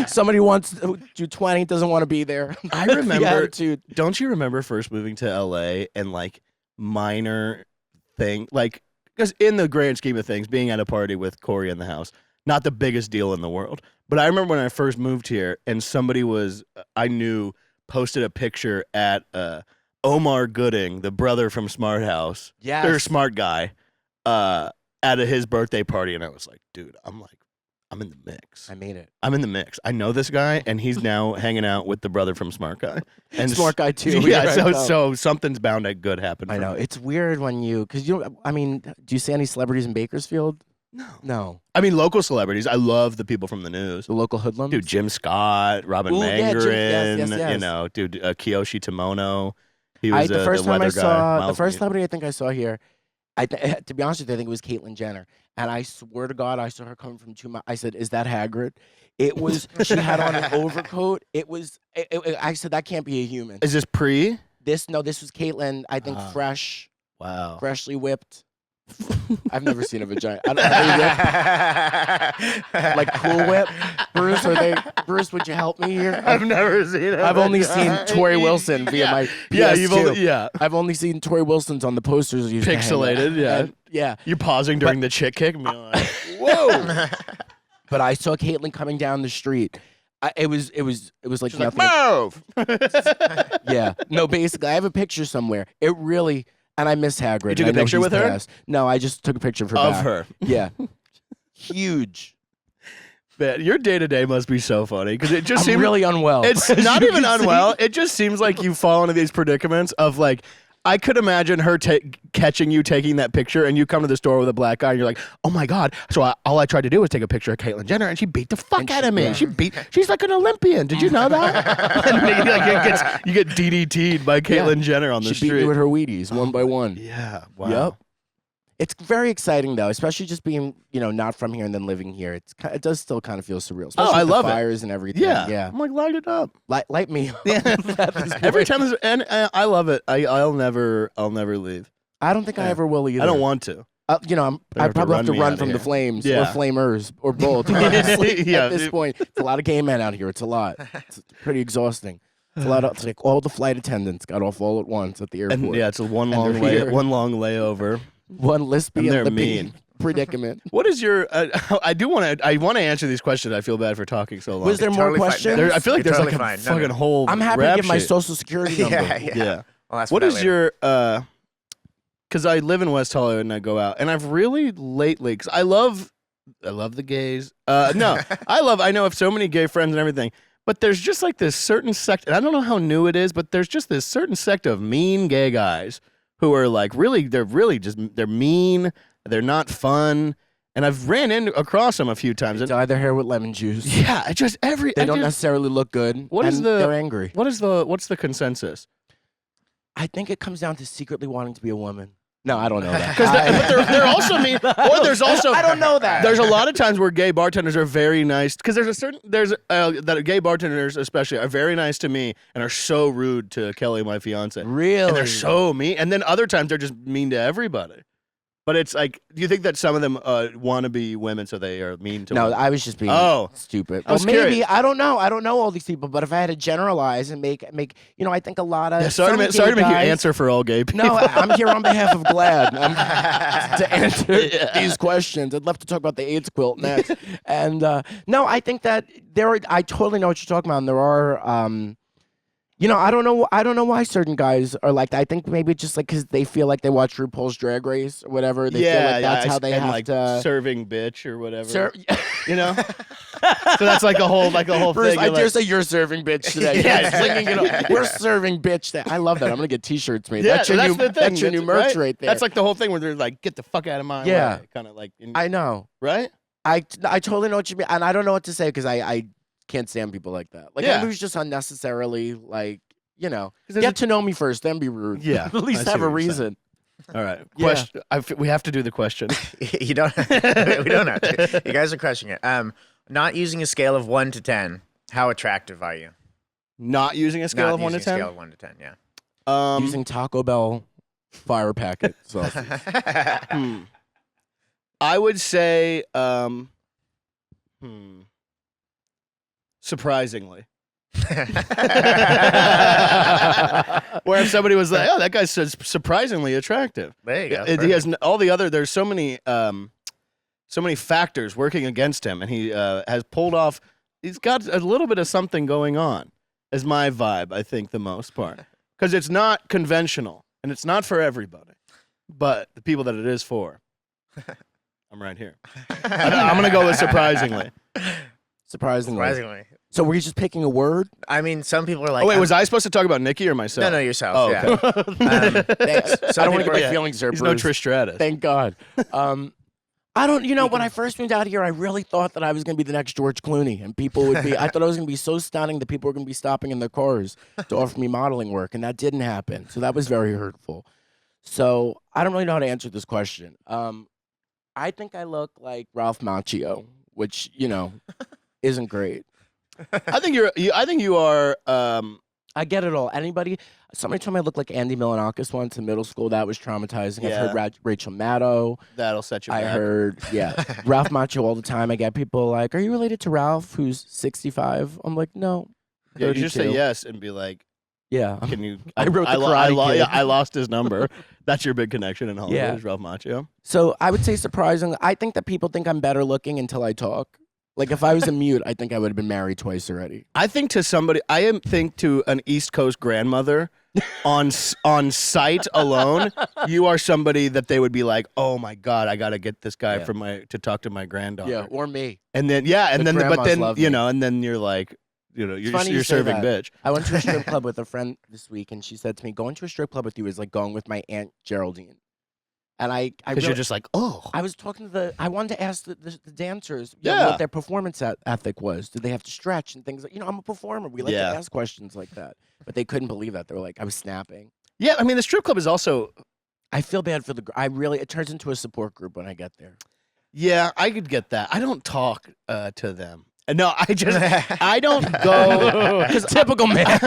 Speaker 3: Somebody wants to do 20, doesn't want to be there.
Speaker 2: I
Speaker 3: The
Speaker 2: remember.
Speaker 3: attitude.
Speaker 2: Don't you remember first moving to LA and like minor thing, like because in the grand scheme of things, being at a party with Corey in the house, not the biggest deal in the world. But I remember when I first moved here and somebody I knew posted a picture at Omar Gooding, the brother from Smart House,
Speaker 3: Yes.
Speaker 2: or Smart Guy, at his birthday party, and I was like, dude, I'm in the mix.
Speaker 3: I made it.
Speaker 2: I'm in the mix. I know this guy, and he's now hanging out with the brother from Smart Guy. And
Speaker 3: Smart guy too.
Speaker 2: Yeah,
Speaker 3: You're right,
Speaker 2: so something's bound to good happen.
Speaker 3: I
Speaker 2: for
Speaker 3: know.
Speaker 2: me.
Speaker 3: It's weird when because I mean, do you see any celebrities in Bakersfield?
Speaker 2: No.
Speaker 3: No.
Speaker 2: I mean, local celebrities. I love the people from the news.
Speaker 3: The local hoodlums?
Speaker 2: Dude, Jim Scott, Robin
Speaker 3: Ooh, yeah, Jim-
Speaker 2: Mangarin,
Speaker 3: yes, yes.
Speaker 2: you know, dude, Kiyoshi Tomono. He
Speaker 3: I,
Speaker 2: was
Speaker 3: the first
Speaker 2: the
Speaker 3: time I
Speaker 2: weather guy.
Speaker 3: saw, the
Speaker 2: Miles
Speaker 3: first
Speaker 2: Mead.
Speaker 3: celebrity I think I saw here, to be honest with you, I think it was Caitlyn Jenner. And I swear to God, I saw her coming from 2 miles. I said, is that Hagrid? It was, she had on an overcoat. It was, I said, that can't be a human.
Speaker 2: Is this pre?
Speaker 3: This was Caitlyn, I think fresh,
Speaker 2: Wow.
Speaker 3: freshly whipped. I've never seen a vagina. Are they whipped? Like Cool Whip? Bruce, would you help me here?
Speaker 2: I've never seen it.
Speaker 3: I've only seen Tori Wilson via my PS2.
Speaker 2: Yeah.
Speaker 3: I've only seen Tori Wilson's on the posters. Used to hang out.
Speaker 2: Pixelated, yeah.
Speaker 3: And, yeah.
Speaker 2: You're pausing during the chick kick and being like, whoa.
Speaker 3: But I saw Caitlyn coming down the street. It was like
Speaker 2: She's like,
Speaker 3: nothing.
Speaker 2: move.
Speaker 3: Yeah. No, basically, I have a picture somewhere. It really, and I miss Hagrid.
Speaker 2: You took
Speaker 3: I
Speaker 2: a
Speaker 3: know
Speaker 2: picture
Speaker 3: he's
Speaker 2: with her?
Speaker 3: passed. No, I just took a picture of her.
Speaker 2: Of
Speaker 3: back.
Speaker 2: her.
Speaker 3: Yeah. Huge.
Speaker 2: Man, your day to day must be so funny because it just
Speaker 3: I'm
Speaker 2: seems
Speaker 3: really unwell.
Speaker 2: It's
Speaker 3: as
Speaker 2: not
Speaker 3: you
Speaker 2: even
Speaker 3: can see.
Speaker 2: unwell. It just seems like you fall into these predicaments of like, I could imagine her catching you taking that picture and you come to the store with a black eye and you're like, oh my God. So all I tried to do was take a picture of Caitlyn Jenner and she beat the fuck out of me.
Speaker 3: yeah.
Speaker 2: She's like an Olympian. Did you know that? And then, like, you get DDT'd by Caitlyn Jenner on the
Speaker 3: She beat me
Speaker 2: street.
Speaker 3: with her Wheaties one by one.
Speaker 2: Yeah. Wow.
Speaker 3: Yep. It's very exciting though, especially just being, not from here and then living here. It does still kind of feel surreal. Especially
Speaker 2: I
Speaker 3: with the
Speaker 2: love it.
Speaker 3: fires and everything.
Speaker 2: Yeah.
Speaker 3: Yeah.
Speaker 2: I'm like, light it up.
Speaker 3: Light me up.
Speaker 2: Yeah.
Speaker 3: at this
Speaker 2: Every
Speaker 3: point.
Speaker 2: time, and I love it. I'll never leave.
Speaker 3: I don't think I
Speaker 2: Yeah.
Speaker 3: ever will either.
Speaker 2: I don't want to.
Speaker 3: I
Speaker 2: They have to
Speaker 3: probably have to
Speaker 2: run me
Speaker 3: run
Speaker 2: outta
Speaker 3: from the
Speaker 2: here.
Speaker 3: flames
Speaker 2: Yeah.
Speaker 3: or flamers or both. Honestly,
Speaker 2: Yeah,
Speaker 3: at this
Speaker 2: dude.
Speaker 3: point, it's a lot of gay men out here. It's a lot. It's pretty exhausting. It's a lot of, it's like all the flight attendants got off all at once at the airport.
Speaker 2: And yeah, it's a one
Speaker 3: And
Speaker 2: long
Speaker 3: they're here.
Speaker 2: layover.
Speaker 3: One
Speaker 2: And
Speaker 3: lesbian
Speaker 2: they're
Speaker 3: the
Speaker 2: mean.
Speaker 3: predicament.
Speaker 2: What is your? I want to answer these questions. I feel bad for talking so long.
Speaker 3: Was there more
Speaker 1: Totally fine.
Speaker 3: questions?
Speaker 2: I feel like
Speaker 1: You're
Speaker 2: there's
Speaker 1: totally
Speaker 2: like a
Speaker 1: fine. No, no.
Speaker 2: fucking whole.
Speaker 3: I'm happy to
Speaker 2: rap
Speaker 3: give my
Speaker 2: sheet.
Speaker 3: social security number.
Speaker 1: Yeah. I'll ask for
Speaker 2: What
Speaker 1: that
Speaker 2: is
Speaker 1: later.
Speaker 2: your? Because I live in West Hollywood and I go out, and I've really lately, because I love I love the gays. No, I know of so many gay friends and everything, but there's just like this certain sect, and I don't know how new it is, but there's just this certain sect of mean gay guys who are like they're mean, they're not fun, and I've ran across them a few times.
Speaker 3: They dye their hair with lemon juice.
Speaker 2: Yeah, I just
Speaker 3: They don't necessarily look good. They're angry.
Speaker 2: What's the consensus?
Speaker 3: I think it comes down to secretly wanting to be a woman. No, I don't know that.
Speaker 2: But they're also mean. Or there's also
Speaker 3: I don't know that.
Speaker 2: There's a lot of times where gay bartenders are very nice because that gay bartenders especially are very nice to me and are so rude to Kelly, my fiance.
Speaker 3: Really?
Speaker 2: And they're so mean. And then other times they're just mean to everybody. But it's like, do you think that some of them want to be women, so they are mean to women?
Speaker 3: I was just being stupid.
Speaker 2: I was
Speaker 3: maybe
Speaker 2: curious.
Speaker 3: I don't know. I don't know all these people, but if I had to generalize and make, I think a lot of
Speaker 2: Sorry to make you answer for all gay people.
Speaker 3: No, I'm here on behalf of Glad to answer these questions. I'd love to talk about the AIDS quilt next. And no, I think that I totally know what you're talking about. And there are. I don't know why certain guys are like that. I think maybe just like because they feel like they watch RuPaul's Drag Race or whatever. They feel like that's how they have
Speaker 2: like
Speaker 3: to
Speaker 2: serving bitch or whatever. You know, so that's like a whole
Speaker 3: Bruce,
Speaker 2: thing.
Speaker 3: I dare say you're serving bitch today. We're serving bitch today. I love that. I'm gonna get T-shirts made.
Speaker 2: Yeah,
Speaker 3: that's your new
Speaker 2: that's
Speaker 3: your new merch right there.
Speaker 2: That's like the whole thing where they're like, get the fuck out of my way. Kind of like.
Speaker 3: I know.
Speaker 2: Right.
Speaker 3: I totally know what you mean, and I don't know what to say because I can't stand people like that. Like who's just unnecessarily like, get to know me first, then be rude.
Speaker 2: Yeah.
Speaker 3: At least have a reason.
Speaker 2: All right. Question. We have to do the question.
Speaker 1: You don't. We don't have to. You guys are crushing it. Not using a scale of 1 to 10. How attractive are you?
Speaker 2: Not using a scale of 1 to 10.
Speaker 1: Scale of 1 to 10. Yeah.
Speaker 3: Using Taco Bell fire packet sausage.
Speaker 2: I would say, surprisingly. Where if somebody was like, "Oh, that guy's surprisingly attractive,"
Speaker 1: there you go.
Speaker 2: He has all the other. There's so many factors working against him, and he has pulled off. He's got a little bit of something going on. Is my vibe, I think, the most part, because it's not conventional and it's not for everybody, but the people that it is for. I'm right here. I'm gonna go with surprisingly.
Speaker 3: Surprisingly. So were you just picking a word?
Speaker 1: I mean, some people are like,
Speaker 2: "Oh wait, was I supposed to talk about Nicky or myself?"
Speaker 1: No, yourself.
Speaker 2: Oh,
Speaker 1: yeah.
Speaker 3: Thanks. I don't want to get my feelings hurt.
Speaker 2: He's
Speaker 3: Bruce.
Speaker 2: no Trish Stratus.
Speaker 3: Thank God. I don't. When I first moved out here, I really thought that I was going to be the next George Clooney, and people would be. I thought I was going to be so stunning that people were going to be stopping in their cars to offer me modeling work, and that didn't happen. So that was very hurtful. So I don't really know how to answer this question. I think I look like Ralph Macchio, which isn't great.
Speaker 2: I think you are.
Speaker 3: I get it all. Somebody told me I looked like Andy Milonakis once in middle school. That was traumatizing.
Speaker 2: Yeah.
Speaker 3: I've heard Rachel Maddow.
Speaker 2: That'll set you back.
Speaker 3: I heard, Ralph Macchio all the time. I get people like, "Are you related to Ralph, who's 65?" I'm like, "No."
Speaker 2: Yeah, you just say yes and be like,
Speaker 3: "Yeah."
Speaker 2: Can you?
Speaker 3: I wrote the Karate Kid.
Speaker 2: I lost his number. That's your big connection in Hollywood. Is Ralph Macchio.
Speaker 3: So I would say surprisingly, I think that people think I'm better looking until I talk. Like if I was a mute, I think I would have been married twice already.
Speaker 2: I think to an East Coast grandmother on sight alone, you are somebody that they would be like, "Oh my God, I got to get this guy to talk to my granddaughter."
Speaker 3: Yeah, or me.
Speaker 2: And then and then
Speaker 3: love me.
Speaker 2: and then you're like, you're
Speaker 3: say
Speaker 2: serving
Speaker 3: that.
Speaker 2: bitch.
Speaker 3: I went to a strip club with a friend this week, and she said to me, "Going to a strip club with you is like going with my Aunt Geraldine." And
Speaker 2: because you're just like, oh.
Speaker 3: I was talking to I wanted to ask the dancers
Speaker 2: Yeah.
Speaker 3: what their performance ethic was. Did they have to stretch and things like, I'm a performer. We like to ask questions like that. But they couldn't believe that. They were like, I was snapping.
Speaker 2: Yeah, I mean, the strip club is also.
Speaker 3: I feel bad for it turns into a support group when I get there.
Speaker 2: Yeah, I could get that. I don't talk to them. No, I don't go.
Speaker 3: Because typical man.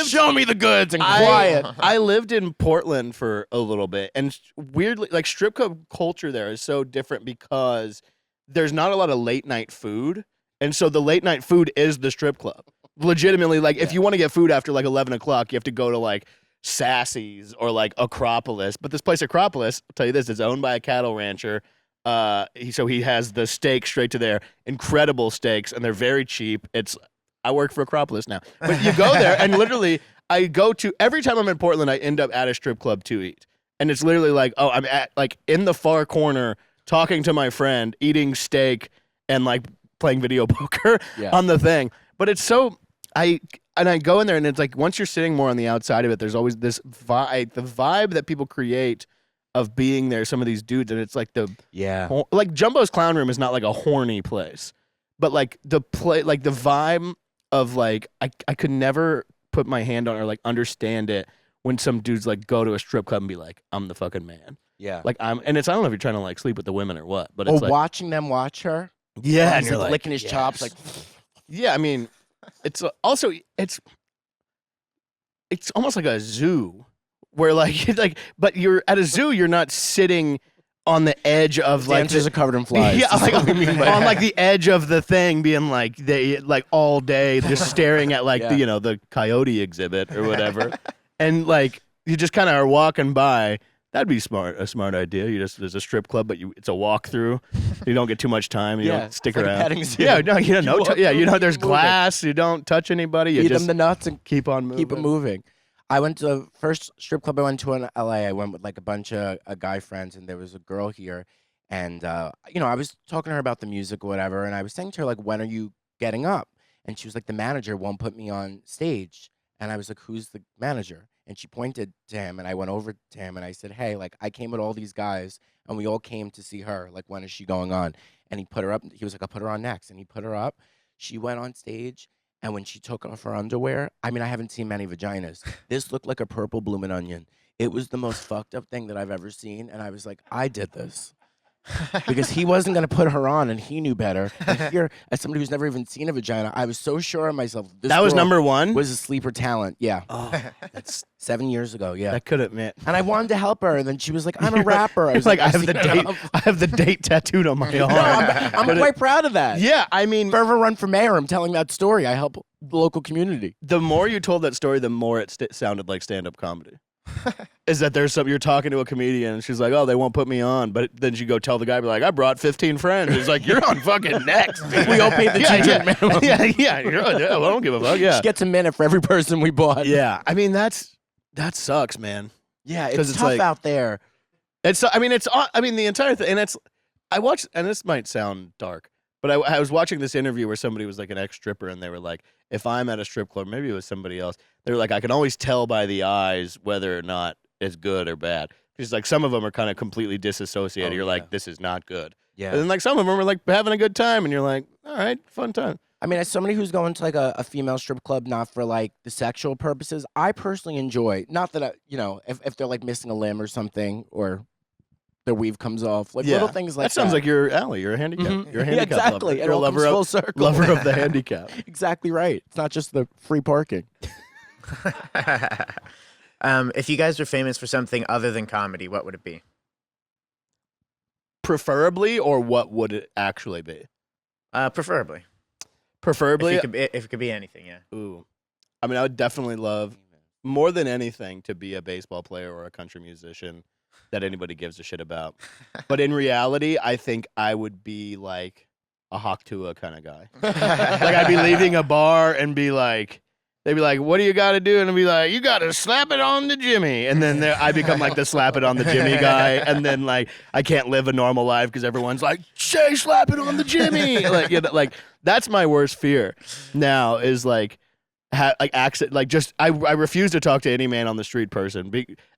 Speaker 3: Show me the goods and quiet.
Speaker 2: I lived in Portland for a little bit, and weirdly, like strip club culture there is so different because there's not a lot of late night food, and so the late night food is the strip club. Legitimately, like if you want to get food after like 11 o'clock, you have to go to like Sassy's or like Acropolis. But this place Acropolis, I'll tell you this, it's owned by a cattle rancher. So he has the steak straight to there, incredible steaks, and they're very cheap. I work for Acropolis now, but you go there and literally every time I'm in Portland, I end up at a strip club to eat, and it's literally like, oh, I'm at like in the far corner talking to my friend, eating steak, and like playing video poker
Speaker 3: Yeah.
Speaker 2: on the thing. But it's so I go in there and it's like once you're sitting more on the outside of it, there's always this vibe, the vibe that people create of being there. Some of these dudes, and it's like like Jumbo's Clown Room is not like a horny place, but like the vibe of like I could never put my hand on or like understand it when some dudes like go to a strip club and be like, I'm the fucking man.
Speaker 3: Yeah.
Speaker 2: Like I don't know if you're trying to like sleep with the women or what, but it's like
Speaker 3: watching them watch her.
Speaker 2: yeah, and
Speaker 3: He's
Speaker 2: you're
Speaker 3: like
Speaker 2: like
Speaker 3: licking his chops like
Speaker 2: yeah, I mean, it's also it's almost like a zoo where like but you're at a zoo, you're not sitting on the edge of like
Speaker 3: dancers are covered in flies.
Speaker 2: yeah, like, on like the edge of the thing, being like they like all day just staring at like the coyote exhibit or whatever, and like you just kind of are walking by. That'd be a smart idea. There's a strip club, but it's a walkthrough. You don't get too much time. You don't stick
Speaker 3: like a
Speaker 2: around.
Speaker 3: petting zoo.
Speaker 2: Yeah, no, there's
Speaker 3: moving.
Speaker 2: glass. You don't touch anybody. You
Speaker 3: Feed
Speaker 2: just
Speaker 3: them the nuts and
Speaker 2: keep on moving.
Speaker 3: keep it moving. I went to the first strip club I went to in LA. I went with like a bunch of guy friends, and there was a girl here, and I was talking to her about the music or whatever, and I was saying to her like, when are you getting up? And she was like, the manager won't put me on stage, and I was like, who's the manager? And she pointed to him, and I went over to him, and I said, hey, like, I came with all these guys, and we all came to see her. Like, when is she going on? And he put her up. He was like, I'll put her on next. And he put her up. She went on stage, and when she took off her underwear, I mean, I haven't seen many vaginas. This looked like a purple bloomin' onion. It was the most fucked up thing that I've ever seen, and I was like, I did this. Because he wasn't going to put her on, and he knew better. And here, as somebody who's never even seen a vagina, I was so sure of myself.
Speaker 2: That was number one?
Speaker 3: Was a sleeper talent, yeah.
Speaker 2: Oh, that's
Speaker 3: 7 years ago, yeah.
Speaker 2: that could have meant.
Speaker 3: And I wanted to help her, and then she was like, I'm a rapper. I was
Speaker 2: like, I have
Speaker 3: "I've
Speaker 2: the
Speaker 3: seen
Speaker 2: date.
Speaker 3: enough."
Speaker 2: I have the date tattooed on my arm.
Speaker 3: No, I'm quite proud of that.
Speaker 2: Yeah, I mean,
Speaker 3: If I ever run for mayor, I'm telling that story. I help the local community.
Speaker 2: the more you told that story, the more it sounded like stand-up comedy. Is that you're talking to a comedian and she's like, oh, they won't put me on, but then you go tell the guy, be like, I brought 15 friends. He's like, you're on fucking next.
Speaker 3: We all paid the $2 minimum.
Speaker 2: Yeah. Well, I don't give a fuck. Yeah.
Speaker 3: She gets a minute for every person we bought.
Speaker 2: Yeah. I mean, that sucks, man.
Speaker 3: Yeah,
Speaker 2: 'Cause
Speaker 3: it's
Speaker 2: it's
Speaker 3: tough
Speaker 2: like-
Speaker 3: out there.
Speaker 2: The entire thing, and I watched, and this might sound dark, but I was watching this interview where somebody was like an ex-stripper, and they were like, if I'm at a strip club, maybe it was somebody else, they were like, I can always tell by the eyes whether or not it's good or bad. Because like some of them are kind of completely disassociated.
Speaker 3: Oh,
Speaker 2: You're
Speaker 3: yeah.
Speaker 2: like, this is not good.
Speaker 3: Yeah.
Speaker 2: And then like some of them are like having a good time, and you're like, all right, fun time.
Speaker 3: I mean, as somebody who's going to like a female strip club, not for like the sexual purposes, I personally enjoy, not that, if they're like missing a limb or something, or their weave comes off, like little things like that.
Speaker 2: That sounds like your alley. You're a handicap.
Speaker 3: Mhm.
Speaker 2: You're a
Speaker 3: Yeah,
Speaker 2: handicap
Speaker 3: exactly.
Speaker 2: lover.
Speaker 3: It
Speaker 2: You're a
Speaker 3: all
Speaker 2: lover
Speaker 3: comes
Speaker 2: of,
Speaker 3: full circle.
Speaker 2: lover of the handicap.
Speaker 3: Exactly right. It's not just the free parking.
Speaker 1: If you guys were famous for something other than comedy, what would it be?
Speaker 2: Preferably, or what would it actually be?
Speaker 1: Preferably.
Speaker 2: Preferably,
Speaker 1: If it could be anything, yeah.
Speaker 2: ooh. I mean, I would definitely love, more than anything, to be a baseball player or a country musician that anybody gives a shit about. But in reality, I think I would be like a Hawk Tuah kind of guy. Like, I'd be leaving a bar and be like, they'd be like, what do you got to do? And I'd be like, you got to slap it on the Jimmy. And then I become like the slap it on the Jimmy guy. And then like, I can't live a normal life because everyone's like, say slap it on the Jimmy. Like that's my worst fear now is like, I refuse to talk to any man on the street person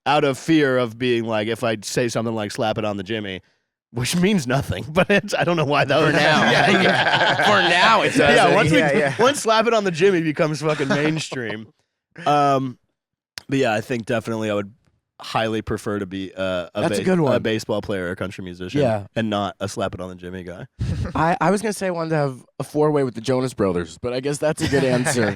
Speaker 2: out of fear of being like, if I say something like slap it on the Jimmy, which means nothing, but I don't know why that
Speaker 3: For now.
Speaker 2: yeah.
Speaker 3: For now, it does.
Speaker 2: Once slap it on the Jimmy becomes fucking mainstream. But yeah, I think definitely I would highly prefer to be
Speaker 3: That's a good one.
Speaker 2: a baseball player or a country musician,
Speaker 3: Yeah.
Speaker 2: and not a slap it on the Jimmy guy.
Speaker 3: I was going to say I wanted to have a four-way with the Jonas Brothers, but I guess that's a good answer.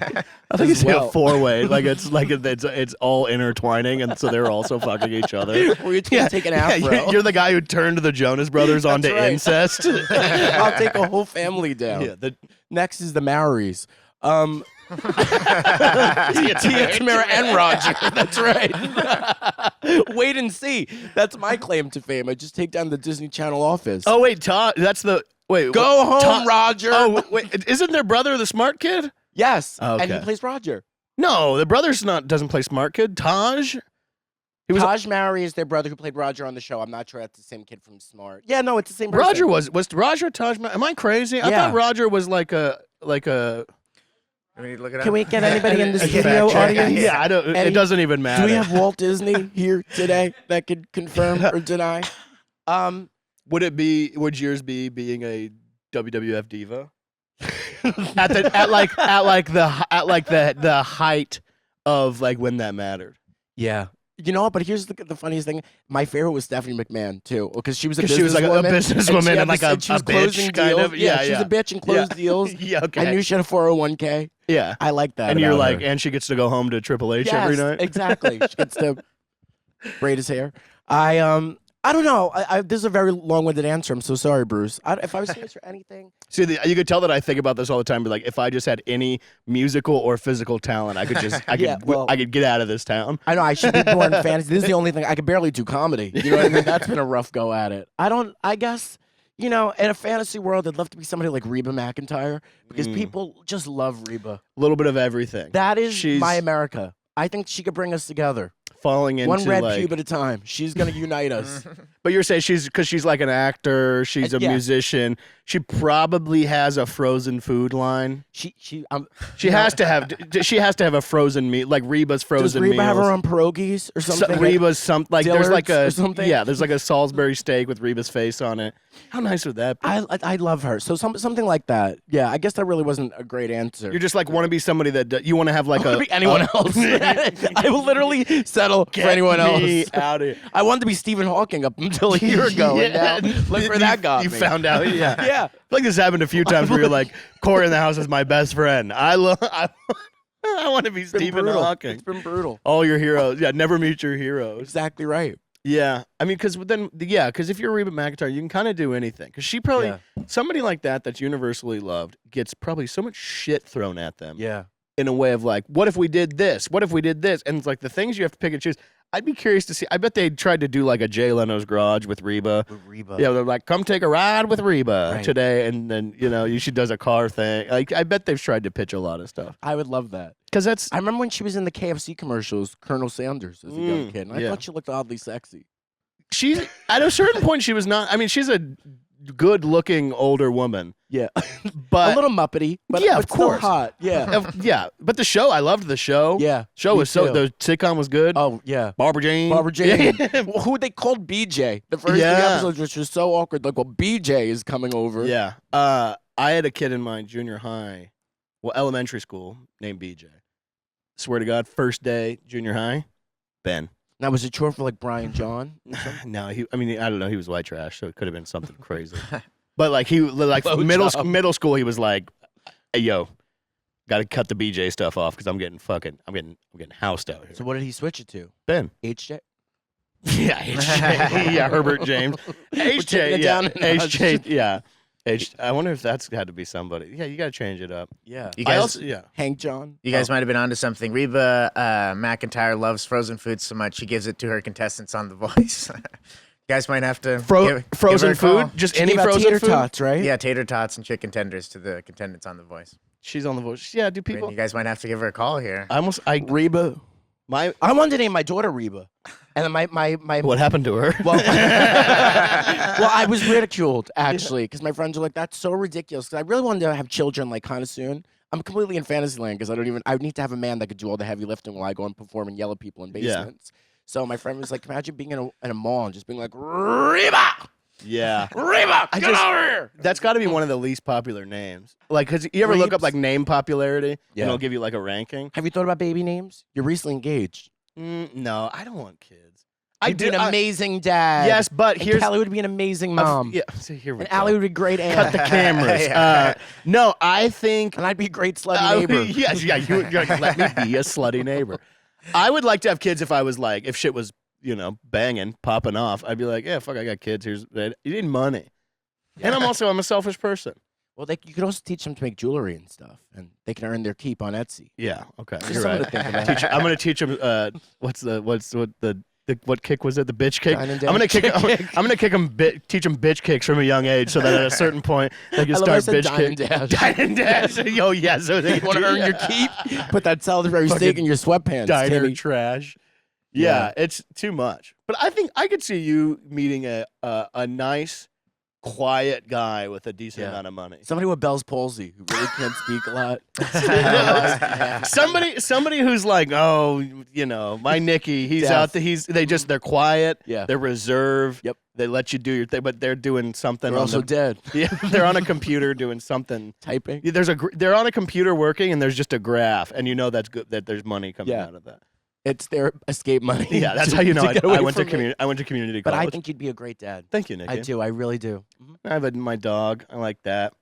Speaker 2: I think
Speaker 3: as
Speaker 2: it's
Speaker 3: well.
Speaker 2: a four-way, it's all intertwining, and so they're also fucking each other.
Speaker 3: We're each going to take an afro.
Speaker 2: You're the guy who turned the Jonas Brothers onto
Speaker 3: right.
Speaker 2: incest.
Speaker 3: I'll take a whole family down.
Speaker 2: Yeah,
Speaker 3: Next is the Maoris. Tia, Tamara, and Roger. That's right. Wait and see. That's my claim to fame. I just take down the Disney Channel office.
Speaker 2: Oh wait, Todd. That's the wait.
Speaker 3: Go home,
Speaker 2: Todd-
Speaker 3: Roger.
Speaker 2: Oh wait, isn't their brother the smart kid?
Speaker 3: Yes.
Speaker 2: Okay.
Speaker 3: And he plays Roger.
Speaker 2: No, the brother's doesn't play smart kid. Taj.
Speaker 3: Taj Mowry is their brother who played Roger on the show. I'm not sure that's the same kid from Smart. Yeah, no, it's the same person.
Speaker 2: Roger was Roger Taj Mowry? Am I crazy? I thought Roger was like a.
Speaker 1: I mean, look it
Speaker 3: Can
Speaker 1: up.
Speaker 3: we get anybody in the studio audience?
Speaker 2: Yeah, I don't. It doesn't even matter.
Speaker 3: Do we have Walt Disney here today that could confirm or deny?
Speaker 2: Would yours be being a WWF diva? at the height of like when that mattered.
Speaker 3: Yeah. You know, but here's the funniest thing. My favorite was Stephanie McMahon too, because she was a
Speaker 2: she was like a businesswoman and like a bitch kind of.
Speaker 3: Yeah, she was a bitch and closed deals.
Speaker 2: Yeah, okay.
Speaker 3: I knew she had a 401k.
Speaker 2: Yeah,
Speaker 3: I like that.
Speaker 2: And you're like,
Speaker 3: her.
Speaker 2: and she gets to go home to Triple H every night.
Speaker 3: Exactly. She gets to braid his hair. I don't know. This is a very long-winded answer. I'm so sorry, Bruce. If I was to answer anything,
Speaker 2: see, you could tell that I think about this all the time. But like, if I just had any musical or physical talent, I could just, I could get out of this town.
Speaker 3: I know I should be born in fantasy. This is the only thing I could barely do comedy. You know what I mean? That's been a rough go at it. I guess. You know, in a fantasy world, I'd love to be somebody like Reba McEntire because people just love Reba.
Speaker 2: A little bit of everything.
Speaker 3: That is my America. I think she could bring us together.
Speaker 2: Falling into
Speaker 3: one red pube at a time. She's gonna unite us.
Speaker 2: But you're saying because she's like an actor, she's a musician. She probably has a frozen food line. She has to have a frozen meat, like Reba's frozen meals.
Speaker 3: Does Reba have her own pierogies or something?
Speaker 2: Reba's there's like a
Speaker 3: something?
Speaker 2: Yeah, there's like a Salisbury steak with Reba's face on it. How nice would that be?
Speaker 3: I love her. So something like that. Yeah, I guess that really wasn't a great answer.
Speaker 2: You're just like want to be somebody that you want to have like
Speaker 3: be anyone else. I will literally settle for anyone else.
Speaker 2: Out of here.
Speaker 3: I wanted to be Stephen Hawking up until a year ago, and now look where that got
Speaker 2: me.
Speaker 3: You
Speaker 2: found out, yeah.
Speaker 3: Yeah.
Speaker 2: I feel like this happened a few times where you're like, Corey in the house is my best friend. I want to be Stephen Hawking.
Speaker 3: It's been brutal.
Speaker 2: All your heroes. Yeah, never meet your heroes.
Speaker 3: Exactly right.
Speaker 2: Yeah. I mean, because if you're Reba McEntire, you can kind of do anything. Because she probably, somebody like that's universally loved, gets probably so much shit thrown at them.
Speaker 3: Yeah.
Speaker 2: In a way of like, what if we did this? What if we did this? And it's like the things you have to pick and choose. I'd be curious to see. I bet they tried to do like a Jay Leno's Garage with Reba. Yeah, they're like, come take a ride with Reba today. And then, she does a car thing. Like, I bet they've tried to pitch a lot of stuff.
Speaker 3: I would love that.
Speaker 2: Because
Speaker 3: I remember when she was in the KFC commercials, Colonel Sanders as a young kid. And I thought she looked oddly sexy.
Speaker 2: At a certain point, she was not. I mean, she's a good-looking older woman.
Speaker 3: Yeah,
Speaker 2: but
Speaker 3: a little muppety. But
Speaker 2: yeah,
Speaker 3: of course, still hot. Yeah,
Speaker 2: yeah. But the show, I loved the show.
Speaker 3: Yeah,
Speaker 2: show was the sitcom was good.
Speaker 3: Oh yeah,
Speaker 2: Barbara Jane.
Speaker 3: Who they called BJ. The first 3 episodes, which was so awkward. Like, well, BJ is coming over.
Speaker 2: Yeah. I had a kid in my junior high, elementary school, named BJ. Swear to God, first day junior high, Ben.
Speaker 3: Now, was it short for like Brian John?
Speaker 2: No, I don't know. He was white trash, so it could have been something crazy. But like middle school, he was like, "Hey, yo, got to cut the BJ stuff off because I'm getting housed out here."
Speaker 3: So what did he switch it to?
Speaker 2: Ben.
Speaker 3: HJ.
Speaker 2: Yeah, HJ. Yeah, Herbert James. HJ. Yeah, HJ. Yeah. I wonder if that's had to be somebody. Yeah, you got to change it up.
Speaker 3: Yeah.
Speaker 1: You guys,
Speaker 3: Hank John.
Speaker 1: You guys might have been onto something. Reba McEntire loves frozen food so much she gives it to her contestants on The Voice. You guys might have to
Speaker 2: frozen
Speaker 1: give her a
Speaker 2: food. Just any frozen
Speaker 3: tater
Speaker 2: food.
Speaker 3: Tots, right?
Speaker 1: Yeah, tater tots and chicken tenders to the contestants on The Voice.
Speaker 2: She's on The Voice. Yeah, do people?
Speaker 1: You guys might have to give her a call here.
Speaker 3: Reba. I wanted to name my daughter Reba, and then my
Speaker 2: what happened to her?
Speaker 3: Well, I was ridiculed actually because my friends were like, "That's so ridiculous." Because I really wanted to have children like kind of soon. I'm completely in fantasy land because I would need to have a man that could do all the heavy lifting while I go and perform and yell at people in basements. So my friend was like, "Imagine being in a mall and just being like, Reba."
Speaker 2: Yeah.
Speaker 3: Reba, get over here.
Speaker 2: That's got to be one of the least popular names. Like, cause you ever look up like name popularity and it'll give you like a ranking?
Speaker 3: Have you thought about baby names? You're recently engaged.
Speaker 2: No, I don't want kids.
Speaker 3: I'd be an amazing dad.
Speaker 2: Yes, but here's
Speaker 3: Kelly would be an amazing mom.
Speaker 2: Yeah, so here we
Speaker 3: and
Speaker 2: go.
Speaker 3: Allie would be great aunt.
Speaker 2: Cut the cameras. No, I think,
Speaker 3: and I'd be a great slutty neighbor.
Speaker 2: Yes, yeah, you would let me be a slutty neighbor. I would like to have kids if shit was banging, popping off. I'd be like, yeah, fuck, I got kids. You need money, and I'm a selfish person.
Speaker 3: Well, you could also teach them to make jewelry and stuff, and they can earn their keep on Etsy.
Speaker 2: Yeah, okay,
Speaker 3: Just
Speaker 2: you're
Speaker 3: something
Speaker 2: right.
Speaker 3: to think about.
Speaker 2: I'm gonna teach them. What kick was it? The bitch kick. I'm gonna teach them bitch kicks from a young age, so that at a certain point they can start bitch kick. Dine dash. Yo, yeah. So they
Speaker 3: want to earn your keep. Put that Salisbury steak in your sweatpants.
Speaker 2: Diner
Speaker 3: Timmy.
Speaker 2: trash. Yeah, it's too much. But I think I could see you meeting a nice, quiet guy with a decent amount of money.
Speaker 3: Somebody with Bell's palsy who really can't speak a lot.
Speaker 2: Somebody who's like, oh, my Nicky, he's out there. They're quiet.
Speaker 3: Yeah.
Speaker 2: They're reserved.
Speaker 3: Yep.
Speaker 2: They let you do your thing, but they're doing something.
Speaker 3: They're also dead.
Speaker 2: Yeah, they're on a computer doing something.
Speaker 3: Typing.
Speaker 2: Yeah, they're on a computer working, and there's just a graph, and that's good. That there's money coming out of that.
Speaker 3: It's their escape money.
Speaker 2: Yeah, that's how you know. I went to community college.
Speaker 3: But I think you'd be a great dad.
Speaker 2: Thank you, Nicky.
Speaker 3: I do. I really do.
Speaker 2: I have my dog. I like that.